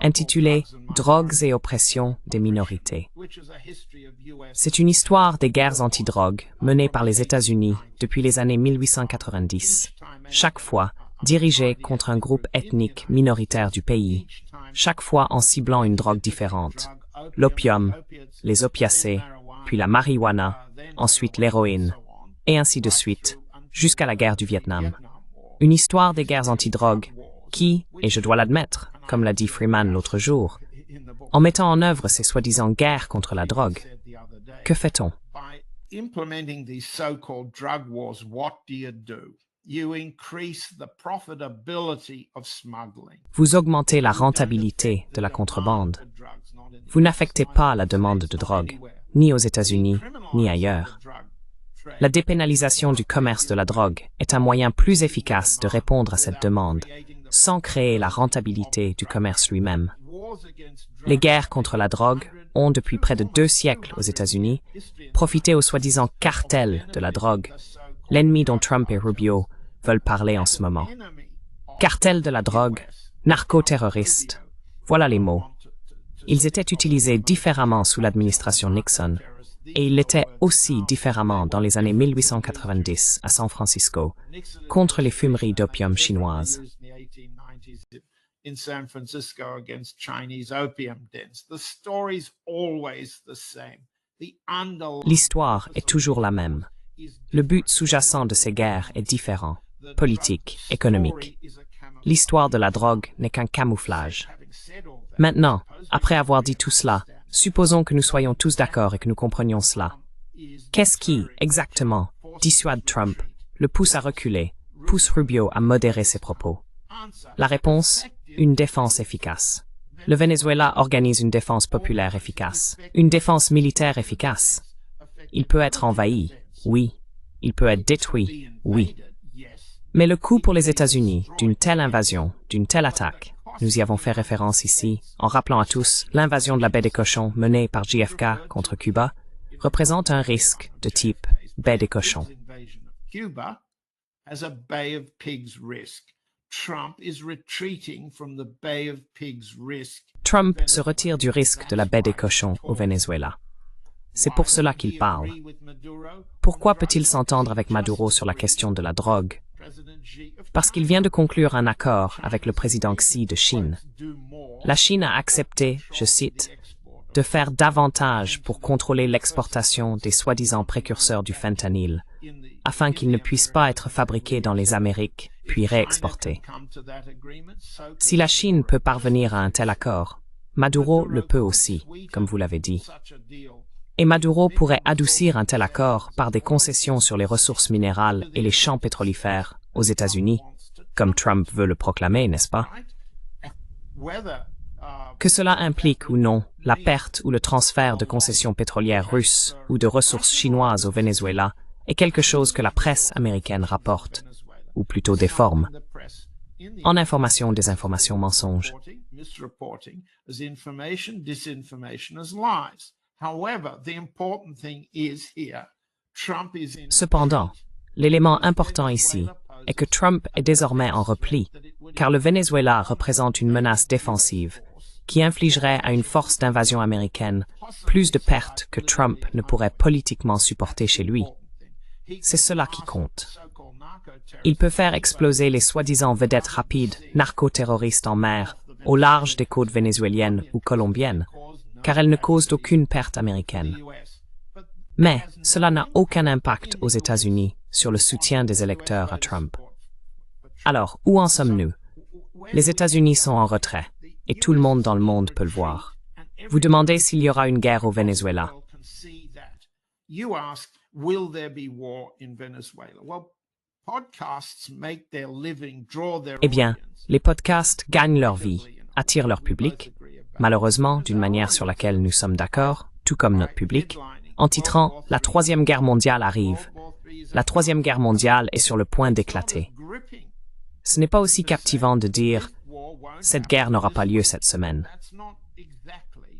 intitulé « Drogues et oppression des minorités ». C'est une histoire des guerres anti-drogue menées par les États-Unis depuis les années 1890, chaque fois dirigées contre un groupe ethnique minoritaire du pays, chaque fois en ciblant une drogue différente, l'opium, les opiacés, puis la marijuana, ensuite l'héroïne, et ainsi de suite, jusqu'à la guerre du Vietnam. Une histoire des guerres anti-drogue qui, et je dois l'admettre, comme l'a dit Freeman l'autre jour, en mettant en œuvre ces soi-disant guerres contre la drogue, que fait-on? Vous augmentez la rentabilité de la contrebande. Vous n'affectez pas la demande de drogue, ni aux États-Unis, ni ailleurs. La dépénalisation du commerce de la drogue est un moyen plus efficace de répondre à cette demande, sans créer la rentabilité du commerce lui-même. Les guerres contre la drogue ont, depuis près de 2 siècles aux États-Unis, profité aux soi-disant cartels de la drogue, l'ennemi dont Trump et Rubio veulent parler en ce moment. Cartel de la drogue, narcoterroristes, voilà les mots. Ils étaient utilisés différemment sous l'administration Nixon, et ils l'étaient aussi différemment dans les années 1890 à San Francisco, contre les fumeries d'opium chinoises. In San Francisco against Chinese opium dens. The story's always the same. L'histoire est toujours la même. Le but sous-jacent de ces guerres est différent, politique, économique. L'histoire de la drogue n'est qu'un camouflage. Maintenant, après avoir dit tout cela, supposons que nous soyons tous d'accord et que nous comprenions cela. Qu'est-ce qui, exactement, dissuade Trump, le pousse à reculer, pousse Rubio à modérer ses propos? La réponse, une défense efficace. Le Venezuela organise une défense populaire efficace, une défense militaire efficace. Il peut être envahi, oui. Il peut être détruit, oui. Mais le coût pour les États-Unis d'une telle invasion, d'une telle attaque, nous y avons fait référence ici, en rappelant à tous l'invasion de la baie des Cochons menée par JFK contre Cuba, représente un risque de type baie des Cochons. Cuba has a Bay of Pigs risk. Trump is retreating from the Bay of Pigs risk. Trump se retire du risque de la baie des Cochons au Venezuela. C'est pour cela qu'il parle. Pourquoi peut-il s'entendre avec Maduro sur la question de la drogue? Parce qu'il vient de conclure un accord avec le président Xi de Chine. La Chine a accepté, je cite, de faire davantage pour contrôler l'exportation des soi-disant précurseurs du fentanyl, afin qu'ils ne puissent pas être fabriqués dans les Amériques, puis réexportés. Si la Chine peut parvenir à un tel accord, Maduro le peut aussi, comme vous l'avez dit. Et Maduro pourrait adoucir un tel accord par des concessions sur les ressources minérales et les champs pétrolifères aux États-Unis, comme Trump veut le proclamer, n'est-ce pas? Que cela implique ou non la perte ou le transfert de concessions pétrolières russes ou de ressources chinoises au Venezuela est quelque chose que la presse américaine rapporte, ou plutôt déforme, en information, désinformation, mensonge. Cependant, l'élément important ici est que Trump est désormais en repli, car le Venezuela représente une menace défensive qui infligerait à une force d'invasion américaine plus de pertes que Trump ne pourrait politiquement supporter chez lui. C'est cela qui compte. Il peut faire exploser les soi-disant vedettes rapides narcoterroristes en mer au large des côtes vénézuéliennes ou colombiennes, car elles ne causent aucune perte américaine. Mais cela n'a aucun impact aux États-Unis sur le soutien des électeurs à Trump. Alors, où en sommes-nous? Les États-Unis sont en retrait, et tout le monde dans le monde peut le voir. Vous demandez s'il y aura une guerre au Venezuela. Eh bien, les podcasts gagnent leur vie, attirent leur public, malheureusement d'une manière sur laquelle nous sommes d'accord, tout comme notre public, en titrant « La Troisième Guerre mondiale arrive ». La Troisième Guerre mondiale est sur le point d'éclater. Ce n'est pas aussi captivant de dire « Cette guerre n'aura pas lieu cette semaine ».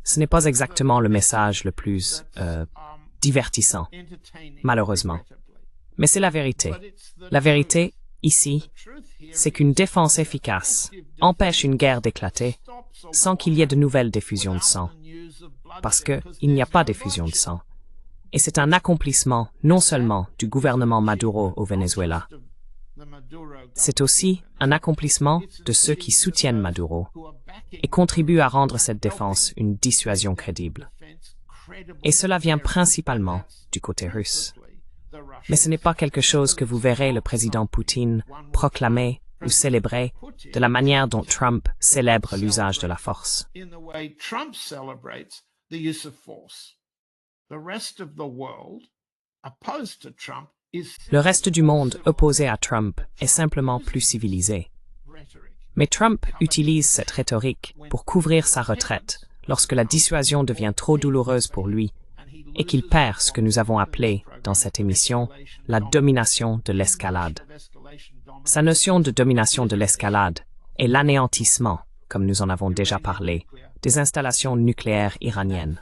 Ce n'est pas exactement le message le plus divertissant, malheureusement. Mais c'est la vérité. La vérité, ici, c'est qu'une défense efficace empêche une guerre d'éclater sans qu'il y ait de nouvelles diffusions de sang. Parce qu'il n'y a pas d'effusion de sang. Et c'est un accomplissement non seulement du gouvernement Maduro au Venezuela, c'est aussi un accomplissement de ceux qui soutiennent Maduro et contribuent à rendre cette défense une dissuasion crédible. Et cela vient principalement du côté russe. Mais ce n'est pas quelque chose que vous verrez le président Poutine proclamer ou célébrer de la manière dont Trump célèbre l'usage de la force. Le reste du monde opposé à Trump est simplement plus civilisé. Mais Trump utilise cette rhétorique pour couvrir sa retraite lorsque la dissuasion devient trop douloureuse pour lui et qu'il perd ce que nous avons appelé, dans cette émission, la domination de l'escalade. Sa notion de domination de l'escalade est l'anéantissement, comme nous en avons déjà parlé, des installations nucléaires iraniennes.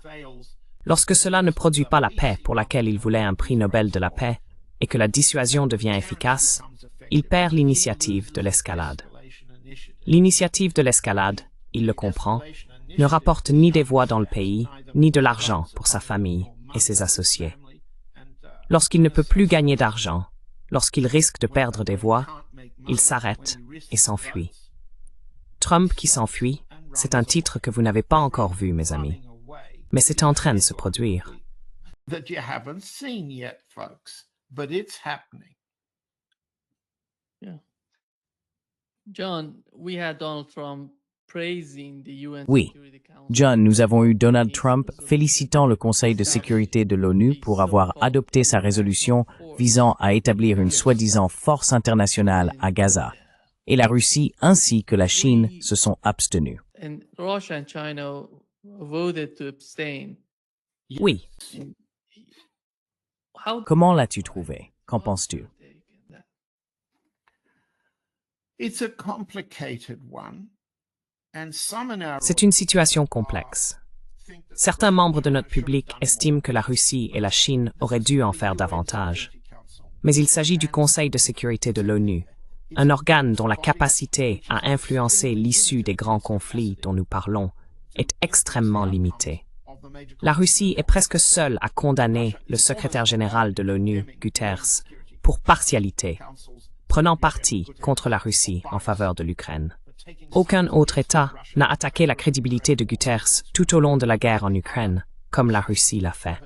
Lorsque cela ne produit pas la paix pour laquelle il voulait un prix Nobel de la paix, et que la dissuasion devient efficace, il perd l'initiative de l'escalade. L'initiative de l'escalade, il le comprend, ne rapporte ni des voix dans le pays, ni de l'argent pour sa famille et ses associés. Lorsqu'il ne peut plus gagner d'argent, lorsqu'il risque de perdre des voix, il s'arrête et s'enfuit. Trump qui s'enfuit, c'est un titre que vous n'avez pas encore vu, mes amis. Mais c'est en train de se produire. That you haven't seen yet, folks, but it's happening. Yeah. John, we had Donald Trump praising the UN Oui. Security Council. John, nous avons eu Donald Trump félicitant le Conseil de sécurité de l'ONU pour avoir adopté sa résolution visant à établir une soi-disant force internationale à Gaza. Et la Russie ainsi que la Chine se sont abstenus. And Russia and China voted to abstain. Oui. How Comment l'as-tu trouvé? Qu'en penses-tu? It's a complicated one, and some in our C'est une situation complexe. Certains membres de notre public estiment que la Russie et la Chine auraient dû en faire davantage. Mais il s'agit du Conseil de sécurité de l'ONU, un organe dont la capacité à influencer l'issue des grands conflits dont nous parlons est extrêmement limitée. La Russie est presque seule à condamner le secrétaire général de l'ONU, Guterres, pour partialité, prenant parti contre la Russie en faveur de l'Ukraine. Aucun autre État n'a attaqué la crédibilité de Guterres tout au long de la guerre en Ukraine, comme la Russie l'a fait.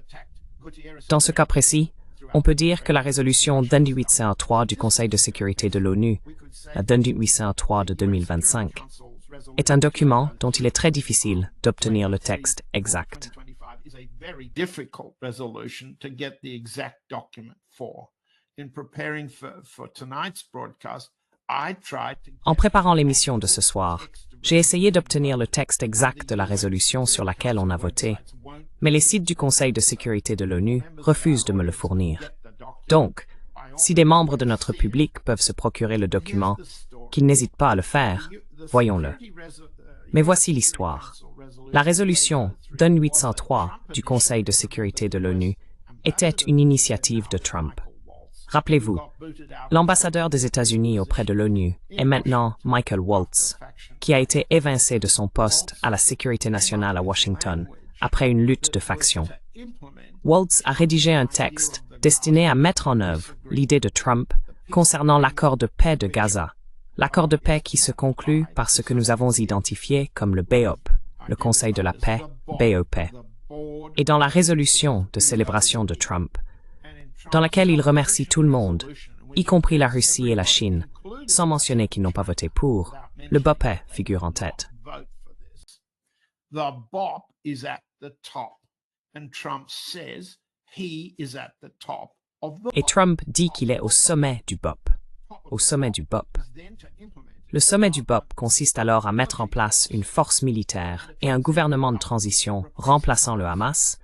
Dans ce cas précis, on peut dire que la résolution 2803 du Conseil de sécurité de l'ONU, la 2803 de 2025, est un document dont il est très difficile d'obtenir le texte exact. is a very difficult resolution to get the exact document for. In preparing for tonight's broadcast, I tried to En préparant l'émission de ce soir, j'ai essayé d'obtenir le texte exact de la résolution sur laquelle on a voté, mais les sites du Conseil de sécurité de l'ONU refusent de me le fournir. Donc, si des membres de notre public peuvent se procurer le document, qu'ils n'hésitent pas à le faire, voyons-le. Mais voici l'histoire. La résolution 2803 du Conseil de sécurité de l'ONU était une initiative de Trump. Rappelez-vous, l'ambassadeur des États-Unis auprès de l'ONU est maintenant Michael Waltz, qui a été évincé de son poste à la sécurité nationale à Washington après une lutte de factions. Waltz a rédigé un texte destiné à mettre en œuvre l'idée de Trump concernant l'accord de paix de Gaza, l'accord de paix qui se conclut par ce que nous avons identifié comme le BOP, le Conseil de la paix, BOP, et dans la résolution de célébration de Trump, dans laquelle il remercie tout le monde, y compris la Russie et la Chine, sans mentionner qu'ils n'ont pas voté pour, le BOP figure en tête. The BOP is at the top, and Trump says he is at the top of the Et Trump dit qu'il est au sommet du BOP. Au sommet du BOP. Le sommet du BOP consiste alors à mettre en place une force militaire et un gouvernement de transition remplaçant le Hamas,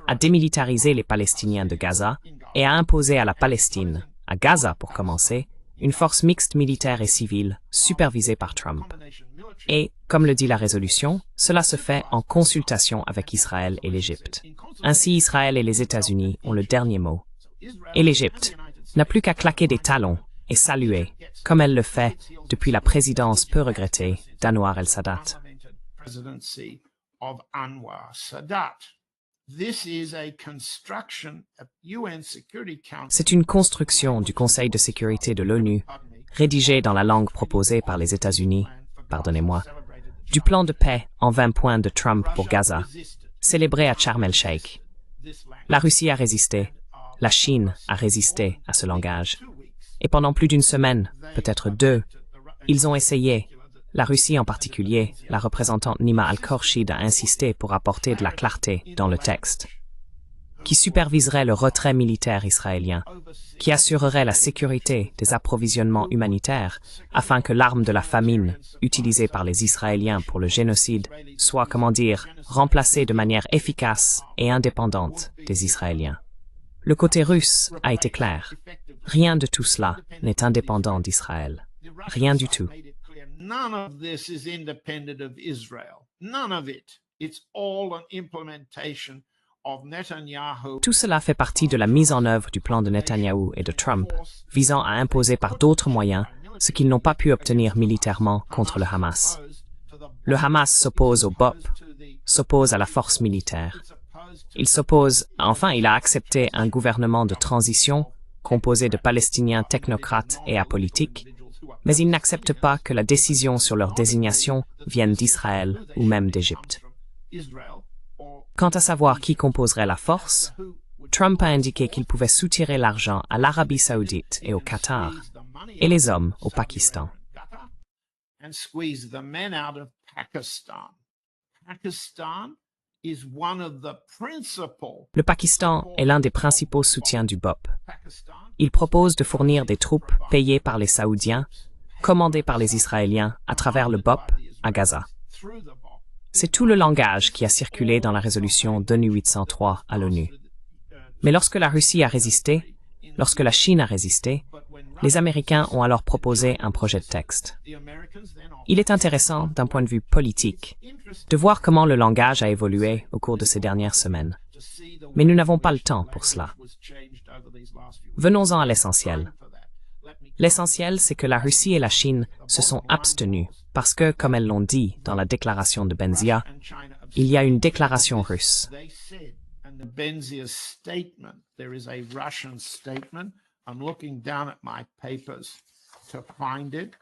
à démilitariser les Palestiniens de Gaza et à imposer à la Palestine, à Gaza pour commencer, une force mixte militaire et civile supervisée par Trump. Et, comme le dit la résolution, cela se fait en consultation avec Israël et l'Égypte. Ainsi, Israël et les États-Unis ont le dernier mot. Et l'Égypte n'a plus qu'à claquer des talons et saluer, comme elle le fait depuis la présidence peu regrettée d'Anwar el-Sadat. C'est une construction du Conseil de sécurité de l'ONU, rédigée dans la langue proposée par les États-Unis, pardonnez-moi, du plan de paix en 20 points de Trump pour Gaza, célébré à Sharm el-Sheikh. La Russie a résisté, la Chine a résisté à ce langage. Et pendant plus d'une semaine, peut-être deux, ils ont essayé, la Russie en particulier, la représentante Nima al-Khorshid a insisté pour apporter de la clarté dans le texte, qui superviserait le retrait militaire israélien, qui assurerait la sécurité des approvisionnements humanitaires afin que l'arme de la famine, utilisée par les Israéliens pour le génocide, soit, comment dire, remplacée de manière efficace et indépendante des Israéliens. Le côté russe a été clair. Rien de tout cela n'est indépendant d'Israël. Rien du tout. None of this is independent of Israel. None of it. It's all an implementation of Netanyahu. Tout cela fait partie de la mise en œuvre du plan de Netanyahou et de Trump, visant à imposer par d'autres moyens ce qu'ils n'ont pas pu obtenir militairement contre le Hamas. Le Hamas s'oppose au BOP, s'oppose à la force militaire. Il a accepté un gouvernement de transition composé de Palestiniens technocrates et apolitiques, mais il n'accepte pas que la décision sur leur désignation vienne d'Israël ou même d'Égypte. Quant à savoir qui composerait la force, Trump a indiqué qu'il pouvait soutirer l'argent à l'Arabie saoudite et au Qatar, et les hommes au Pakistan. And squeeze the men out of Pakistan. Pakistan is one of the principal. Le Pakistan est l'un des principaux soutiens du BOP. Pakistan Il propose de fournir des troupes payées par les Saoudiens, commandées par les Israéliens à travers le BOP à Gaza. through the bomb. C'est tout le langage qui a circulé dans la résolution 2803 à l'ONU. Mais lorsque la Russie a résisté, lorsque la Chine a résisté, les Américains ont alors proposé un projet de texte. The Americans then Il est intéressant, d'un point de vue politique, de voir comment le langage a évolué au cours de ces dernières semaines. to see the Mais nous n'avons pas le temps pour cela. was changed over these last few Venons-en à l'essentiel. for that. Let me L'essentiel, c'est que la Russie et la Chine se sont abstenues parce que, comme elles l'ont dit dans la déclaration de Benzia, and China il y a une déclaration russe. they said, and the Benzia statement, there is a Russian statement. I'm looking down at my papers to find it.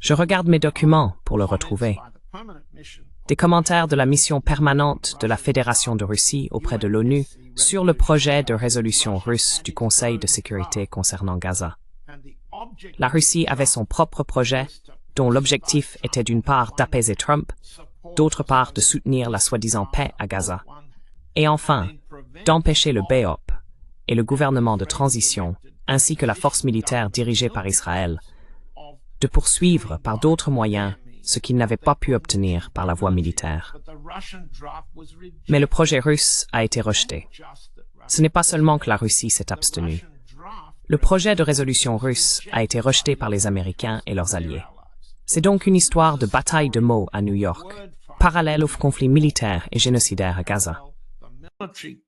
Je regarde mes documents pour le retrouver. By the permanent mission Des commentaires de la mission permanente de la Fédération de Russie auprès de l'ONU sur le projet de résolution russe du Conseil de sécurité concernant Gaza. and the object La Russie avait son propre projet, dont l'objectif était d'une part d'apaiser Trump, d'autre part de soutenir la soi-disant paix à Gaza, et enfin d'empêcher le BOP et le gouvernement de transition, ainsi que la force militaire dirigée par Israël, de poursuivre par d'autres moyens ce qu'ils n'avaient pas pu obtenir par la voie militaire. but the Russian draft was rejected. Mais le projet russe a été rejeté. Just that Ce n'est pas seulement que la Russie s'est abstenue. Russian draft Le projet de résolution russe a été rejeté par les Américains et leurs alliés. C'est donc une histoire de bataille de mots à New York, parallèle au conflit militaire et génocidaire à Gaza. the military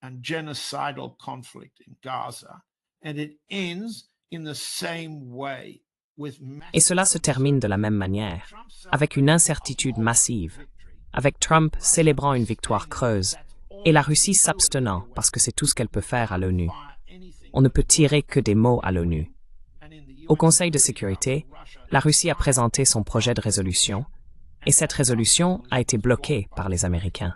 and genocidal conflict in Gaza, and it ends in the same way with Et cela se termine de la même manière, avec une incertitude massive, avec Trump célébrant une victoire creuse et la Russie s'abstenant parce que c'est tout ce qu'elle peut faire à l'ONU. On ne peut tirer que des mots à l'ONU. Au Conseil de sécurité, la Russie a présenté son projet de résolution et cette résolution a été bloquée par les Américains.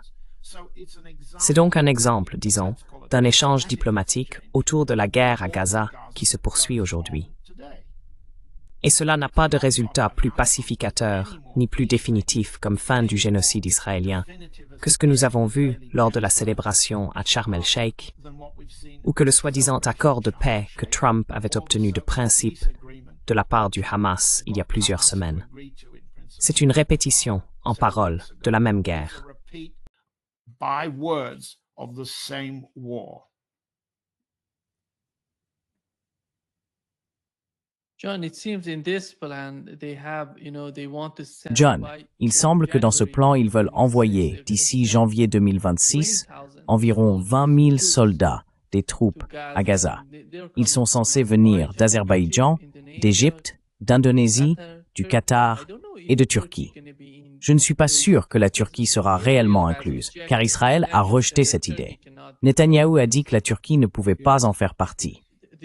C'est donc un exemple, disons, d'un échange diplomatique autour de la guerre à Gaza qui se poursuit aujourd'hui. Et cela n'a pas de résultat plus pacificateur ni plus définitif comme fin du génocide israélien que ce que nous avons vu lors de la célébration à Sharm el-Sheikh ou que le soi-disant accord de paix que Trump avait obtenu de principe de la part du Hamas il y a plusieurs semaines. C'est une répétition en paroles de la même guerre. by words of the same war. John, it seems in this plan they have, they want to send John, by il semble que dans ce plan, ils veulent envoyer, d'ici janvier 2026, environ 20 000 soldats, des troupes, à Gaza. Ils sont censés venir d'Azerbaïdjan, d'Égypte, d'Indonésie, du Qatar et de Turquie. Je ne suis pas sûr que la Turquie sera réellement incluse, car Israël a rejeté cette idée. Netanyahou a dit que la Turquie ne pouvait pas en faire partie.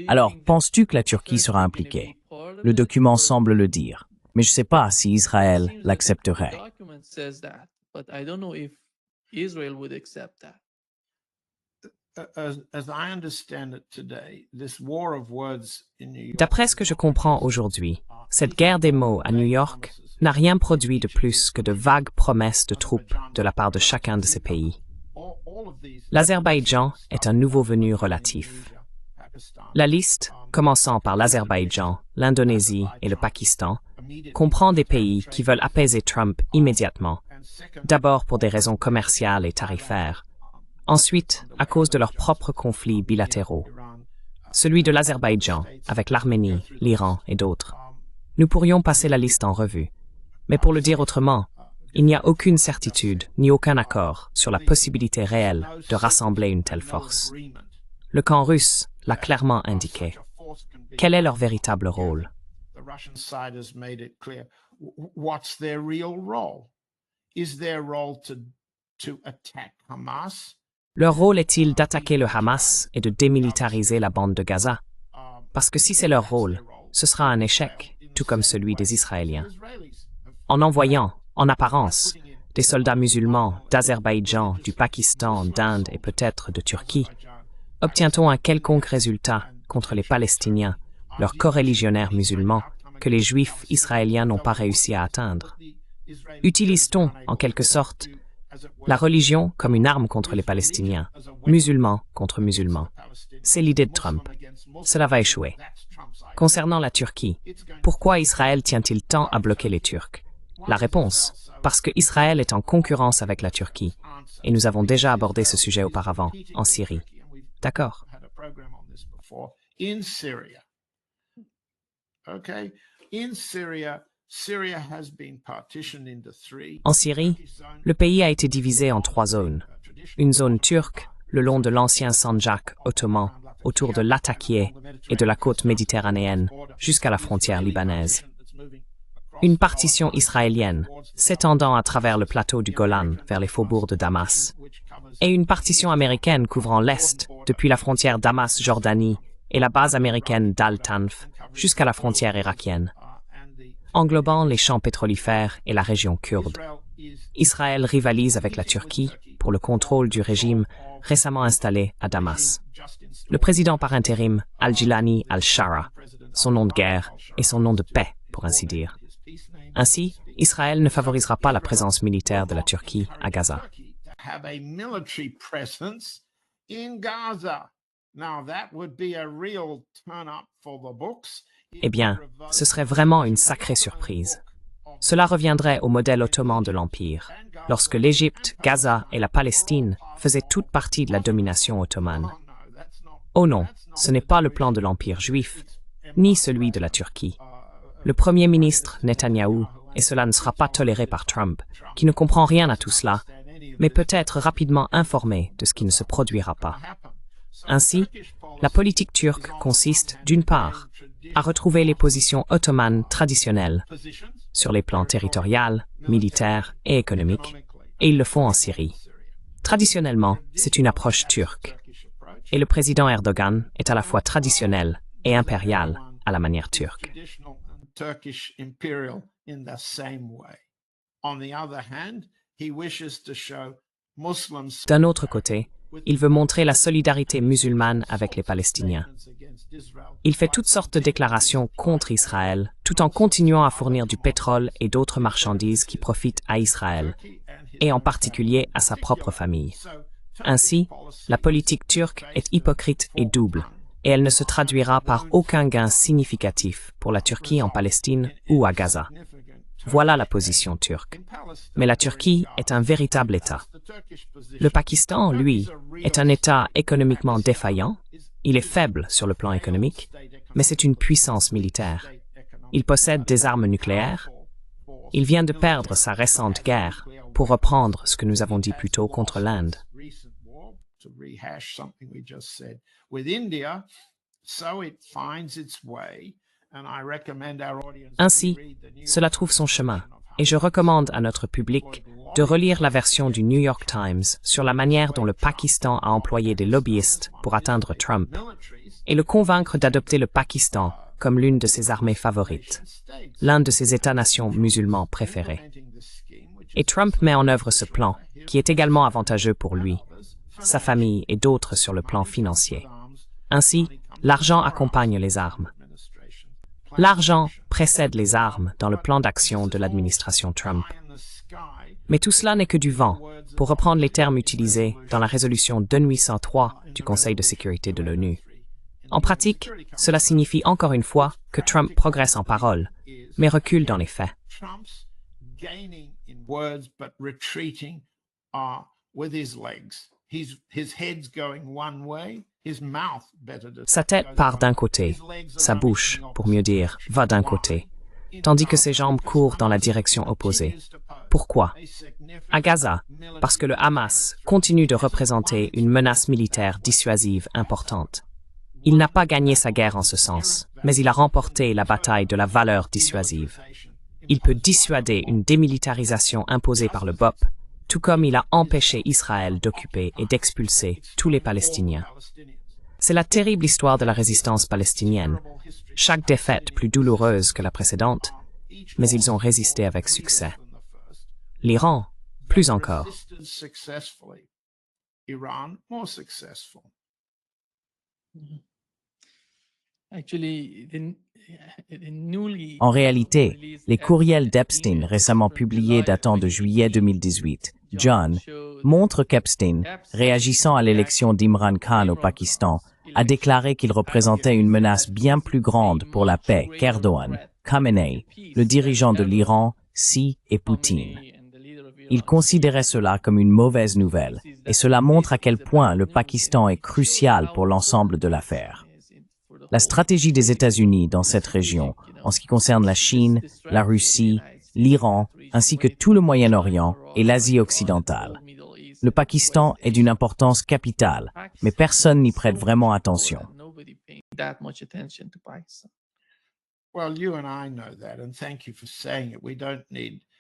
Alors, penses-tu que la Turquie sera impliquée? Le document semble le dire, mais je ne sais pas si Israël l'accepterait. As I understand it today, this war of words in New York D'après ce que je comprends aujourd'hui, cette guerre des mots à New York n'a rien produit de plus que de vagues promesses de troupes de la part de chacun de ces pays. all of these L'Azerbaïdjan est un nouveau venu relatif. Pakistan La liste, commençant par l'Azerbaïdjan, l'Indonésie et le Pakistan, comprend des pays qui veulent apaiser Trump immédiatement, and second d'abord pour des raisons commerciales et tarifaires, ensuite à cause de leurs propres conflits bilatéraux, Iran celui de l'Azerbaïdjan avec l'Arménie, l'Iran et d'autres. Nous pourrions passer la liste en revue, mais pour le dire autrement, il n'y a aucune certitude ni aucun accord sur la possibilité réelle de rassembler une telle force. Le camp russe l'a clairement indiqué. Quel est leur véritable rôle? The Russian side has made it clear. What's their real role? Is their role to attack Hamas? Leur rôle est-il d'attaquer le Hamas et de démilitariser la bande de Gaza? Parce que si c'est leur rôle, ce sera un échec, tout comme celui des Israéliens. En envoyant, en apparence, des soldats musulmans d'Azerbaïdjan, du Pakistan, d'Inde et peut-être de Turquie, obtient-on un quelconque résultat contre les Palestiniens, leurs coreligionnaires musulmans, que les Juifs israéliens n'ont pas réussi à atteindre? Utilise-t-on, en quelque sorte, la religion comme une arme contre les Palestiniens, musulmans contre musulmans? C'est l'idée de Trump. Cela va échouer. Concernant la Turquie, pourquoi Israël tient-il tant à bloquer les Turcs? La réponse, parce que Israël est en concurrence avec la Turquie, et nous avons déjà abordé ce sujet auparavant, en Syrie. D'accord. In Syria. Okay? In Syria, Syria has been partitioned into three. En Syrie, le pays a été divisé en 3 zones. Une zone turque, le long de l'ancien Sanjak ottoman, autour de Latakia et de la côte méditerranéenne, jusqu'à la frontière libanaise. Une partition israélienne, s'étendant à travers le plateau du Golan vers les faubourgs de Damas. Et une partition américaine couvrant l'Est, depuis la frontière Damas-Jordanie et la base américaine d'Al-Tanf, jusqu'à la frontière irakienne, englobant les champs pétrolifères et la région kurde. Israël rivalise avec la Turquie pour le contrôle du régime récemment installé à Damas. Le président par intérim, Al-Jilani al-Shara, son nom de guerre et son nom de paix, pour ainsi dire. Ainsi, Israël ne favorisera pas la présence militaire de la Turquie à Gaza. Eh bien, ce serait vraiment une sacrée surprise. Cela reviendrait au modèle ottoman de l'Empire, lorsque l'Égypte, Gaza et la Palestine faisaient toute partie de la domination ottomane. Oh non, ce n'est pas le plan de l'Empire juif, ni celui de la Turquie. Le Premier ministre Netanyahou, et cela ne sera pas toléré par Trump, qui ne comprend rien à tout cela, mais peut être rapidement informé de ce qui ne se produira pas. Ainsi, la politique turque consiste, d'une part, à retrouver les positions ottomanes traditionnelles sur les plans territorial, militaire et économique, et ils le font en Syrie. Traditionnellement, c'est une approche turque, et le président Erdogan est à la fois traditionnel et impérial à la manière turque. D'un autre côté, il veut montrer la solidarité musulmane avec les Palestiniens. Il fait toutes sortes de déclarations contre Israël, tout en continuant à fournir du pétrole et d'autres marchandises qui profitent à Israël, et en particulier à sa propre famille. Ainsi, la politique turque est hypocrite et double, et elle ne se traduira par aucun gain significatif pour la Turquie en Palestine ou à Gaza. Voilà la position turque. Mais la Turquie est un véritable État. Le Pakistan, lui, est un État économiquement défaillant. Il est faible sur le plan économique, mais c'est une puissance militaire. Il possède des armes nucléaires. Il vient de perdre sa récente guerre, pour reprendre ce que nous avons dit plus tôt contre l'Inde. Ainsi, cela trouve son chemin, et je recommande à notre public de relire la version du New York Times sur la manière dont le Pakistan a employé des lobbyistes pour atteindre Trump, et le convaincre d'adopter le Pakistan comme l'une de ses armées favorites, l'un de ses États-nations musulmans préférés. Et Trump met en œuvre ce plan, qui est également avantageux pour lui, sa famille et d'autres sur le plan financier. Ainsi, l'argent accompagne les armes. L'argent précède les armes dans le plan d'action de l'administration Trump. Mais tout cela n'est que du vent, pour reprendre les termes utilisés dans la résolution 2803 du Conseil de sécurité de l'ONU. En pratique, cela signifie encore une fois que Trump progresse en parole, mais recule dans les faits. Sa tête part d'un côté, sa bouche, pour mieux dire, va d'un côté. tandis que ses jambes courent dans la direction opposée. Pourquoi? À Gaza, parce que le Hamas continue de représenter une menace militaire dissuasive importante. Il n'a pas gagné sa guerre en ce sens, mais il a remporté la bataille de la valeur dissuasive. Il peut dissuader une démilitarisation imposée par le BOP, tout comme il a empêché Israël d'occuper et d'expulser tous les Palestiniens. C'est la terrible histoire de la résistance palestinienne. Chaque défaite plus douloureuse que la précédente, mais ils ont résisté avec succès. L'Iran, plus encore. En réalité, les courriels d'Epstein récemment publiés datant de juillet 2018, John, montrent qu'Epstein, réagissant à l'élection d'Imran Khan au Pakistan, a déclaré qu'il représentait une menace bien plus grande pour la paix qu'Erdogan, Khamenei, le dirigeant de l'Iran, Xi et Poutine. Il considérait cela comme une mauvaise nouvelle, et cela montre à quel point le Pakistan est crucial pour l'ensemble de l'affaire. La stratégie des États-Unis dans cette région, en ce qui concerne la Chine, la Russie, l'Iran, ainsi que tout le Moyen-Orient et l'Asie occidentale. Le Pakistan est d'une importance capitale, mais personne n'y prête vraiment attention.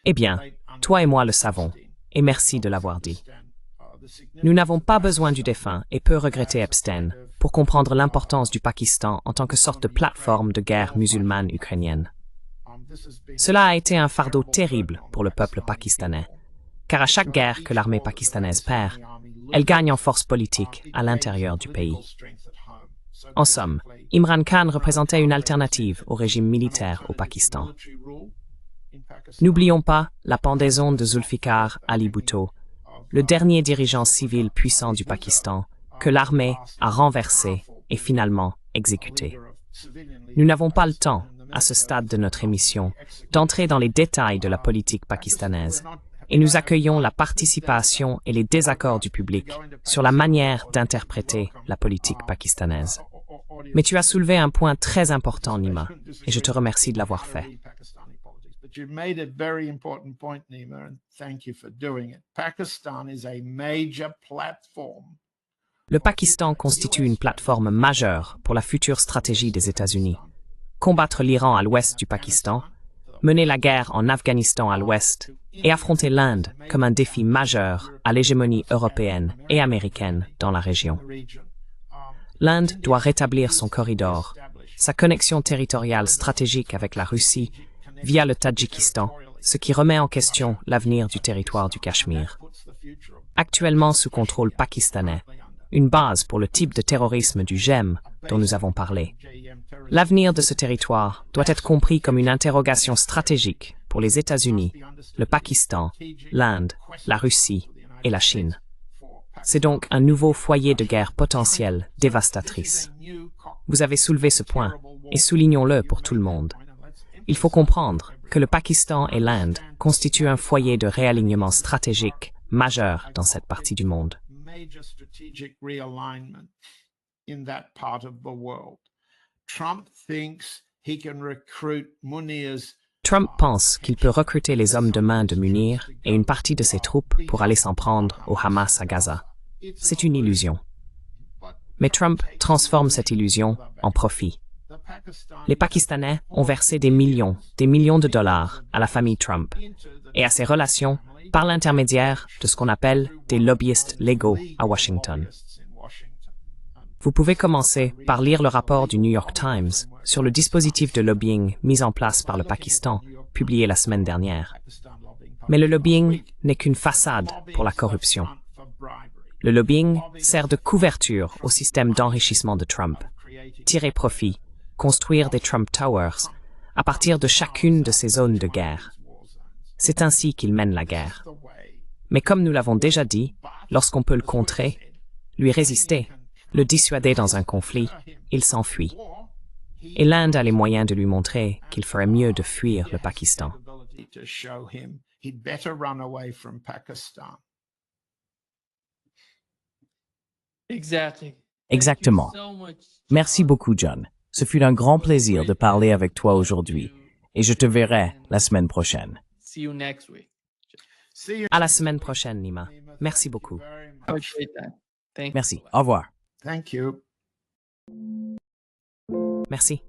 Eh bien, toi et moi le savons, et merci de l'avoir dit. Nous n'avons pas besoin du défunt et peu regretter Epstein pour comprendre l'importance du Pakistan en tant que sorte de plateforme de guerre musulmane ukrainienne. Cela a été un fardeau terrible pour le peuple pakistanais, car à chaque guerre que l'armée pakistanaise perd, elle gagne en force politique à l'intérieur du pays. En somme, Imran Khan représentait une alternative au régime militaire au Pakistan. N'oublions pas la pendaison de Zulfikar Ali Bhutto, le dernier dirigeant civil puissant du Pakistan, que l'armée a renversé et finalement exécuté. Nous n'avons pas le temps, à ce stade de notre émission, d'entrer dans les détails de la politique pakistanaise, et nous accueillons la participation et les désaccords du public sur la manière d'interpréter la politique pakistanaise. Mais tu as soulevé un point très important, Nima, et je te remercie de l'avoir fait. You made a very important point, Nima, and thank you for doing it. Pakistan is a major platform. Le Pakistan constitue une plateforme majeure pour la future stratégie des États-Unis. Combattre l'Iran à l'ouest du Pakistan, mener la guerre en Afghanistan à l'ouest et affronter l'Inde comme un défi majeur à l'hégémonie européenne et américaine dans la région. L'Inde doit rétablir son corridor, sa connexion territoriale stratégique avec la Russie via le Tadjikistan, ce qui remet en question l'avenir du territoire du Cachemire. Actuellement sous contrôle pakistanais, une base pour le type de terrorisme du GEM dont nous avons parlé. L'avenir de ce territoire doit être compris comme une interrogation stratégique pour les États-Unis, le Pakistan, l'Inde, la Russie et la Chine. C'est donc un nouveau foyer de guerre potentielle dévastatrice. Vous avez soulevé ce point, et soulignons-le pour tout le monde. Il faut comprendre que le Pakistan et l'Inde constituent un foyer de réalignement stratégique majeur dans cette partie du monde. Trump pense qu'il peut recruter les hommes de main de Munir et une partie de ses troupes pour aller s'en prendre au Hamas à Gaza. C'est une illusion. Mais Trump transforme cette illusion en profit. Les Pakistanais ont versé des millions de dollars à la famille Trump et à ses relations par l'intermédiaire de ce qu'on appelle des lobbyistes légaux à Washington. Vous pouvez commencer par lire le rapport du New York Times sur le dispositif de lobbying mis en place par le Pakistan, publié la semaine dernière. Mais le lobbying n'est qu'une façade pour la corruption. Le lobbying sert de couverture au système d'enrichissement de Trump, tirer profit, construire des Trump Towers à partir de chacune de ces zones de guerre. C'est ainsi qu'il mène la guerre. Mais comme nous l'avons déjà dit, lorsqu'on peut le contrer, lui résister, le dissuader dans un conflit, il s'enfuit. Et l'Inde a les moyens de lui montrer qu'il ferait mieux de fuir le Pakistan. Exactement. Merci beaucoup, John. Ce fut un grand plaisir de parler avec toi aujourd'hui. et je te verrai la semaine prochaine. See you next week. See you. À la semaine prochaine, Nima. Merci beaucoup. Have a great time. Thank you. Merci. Au revoir. Thank you. Merci.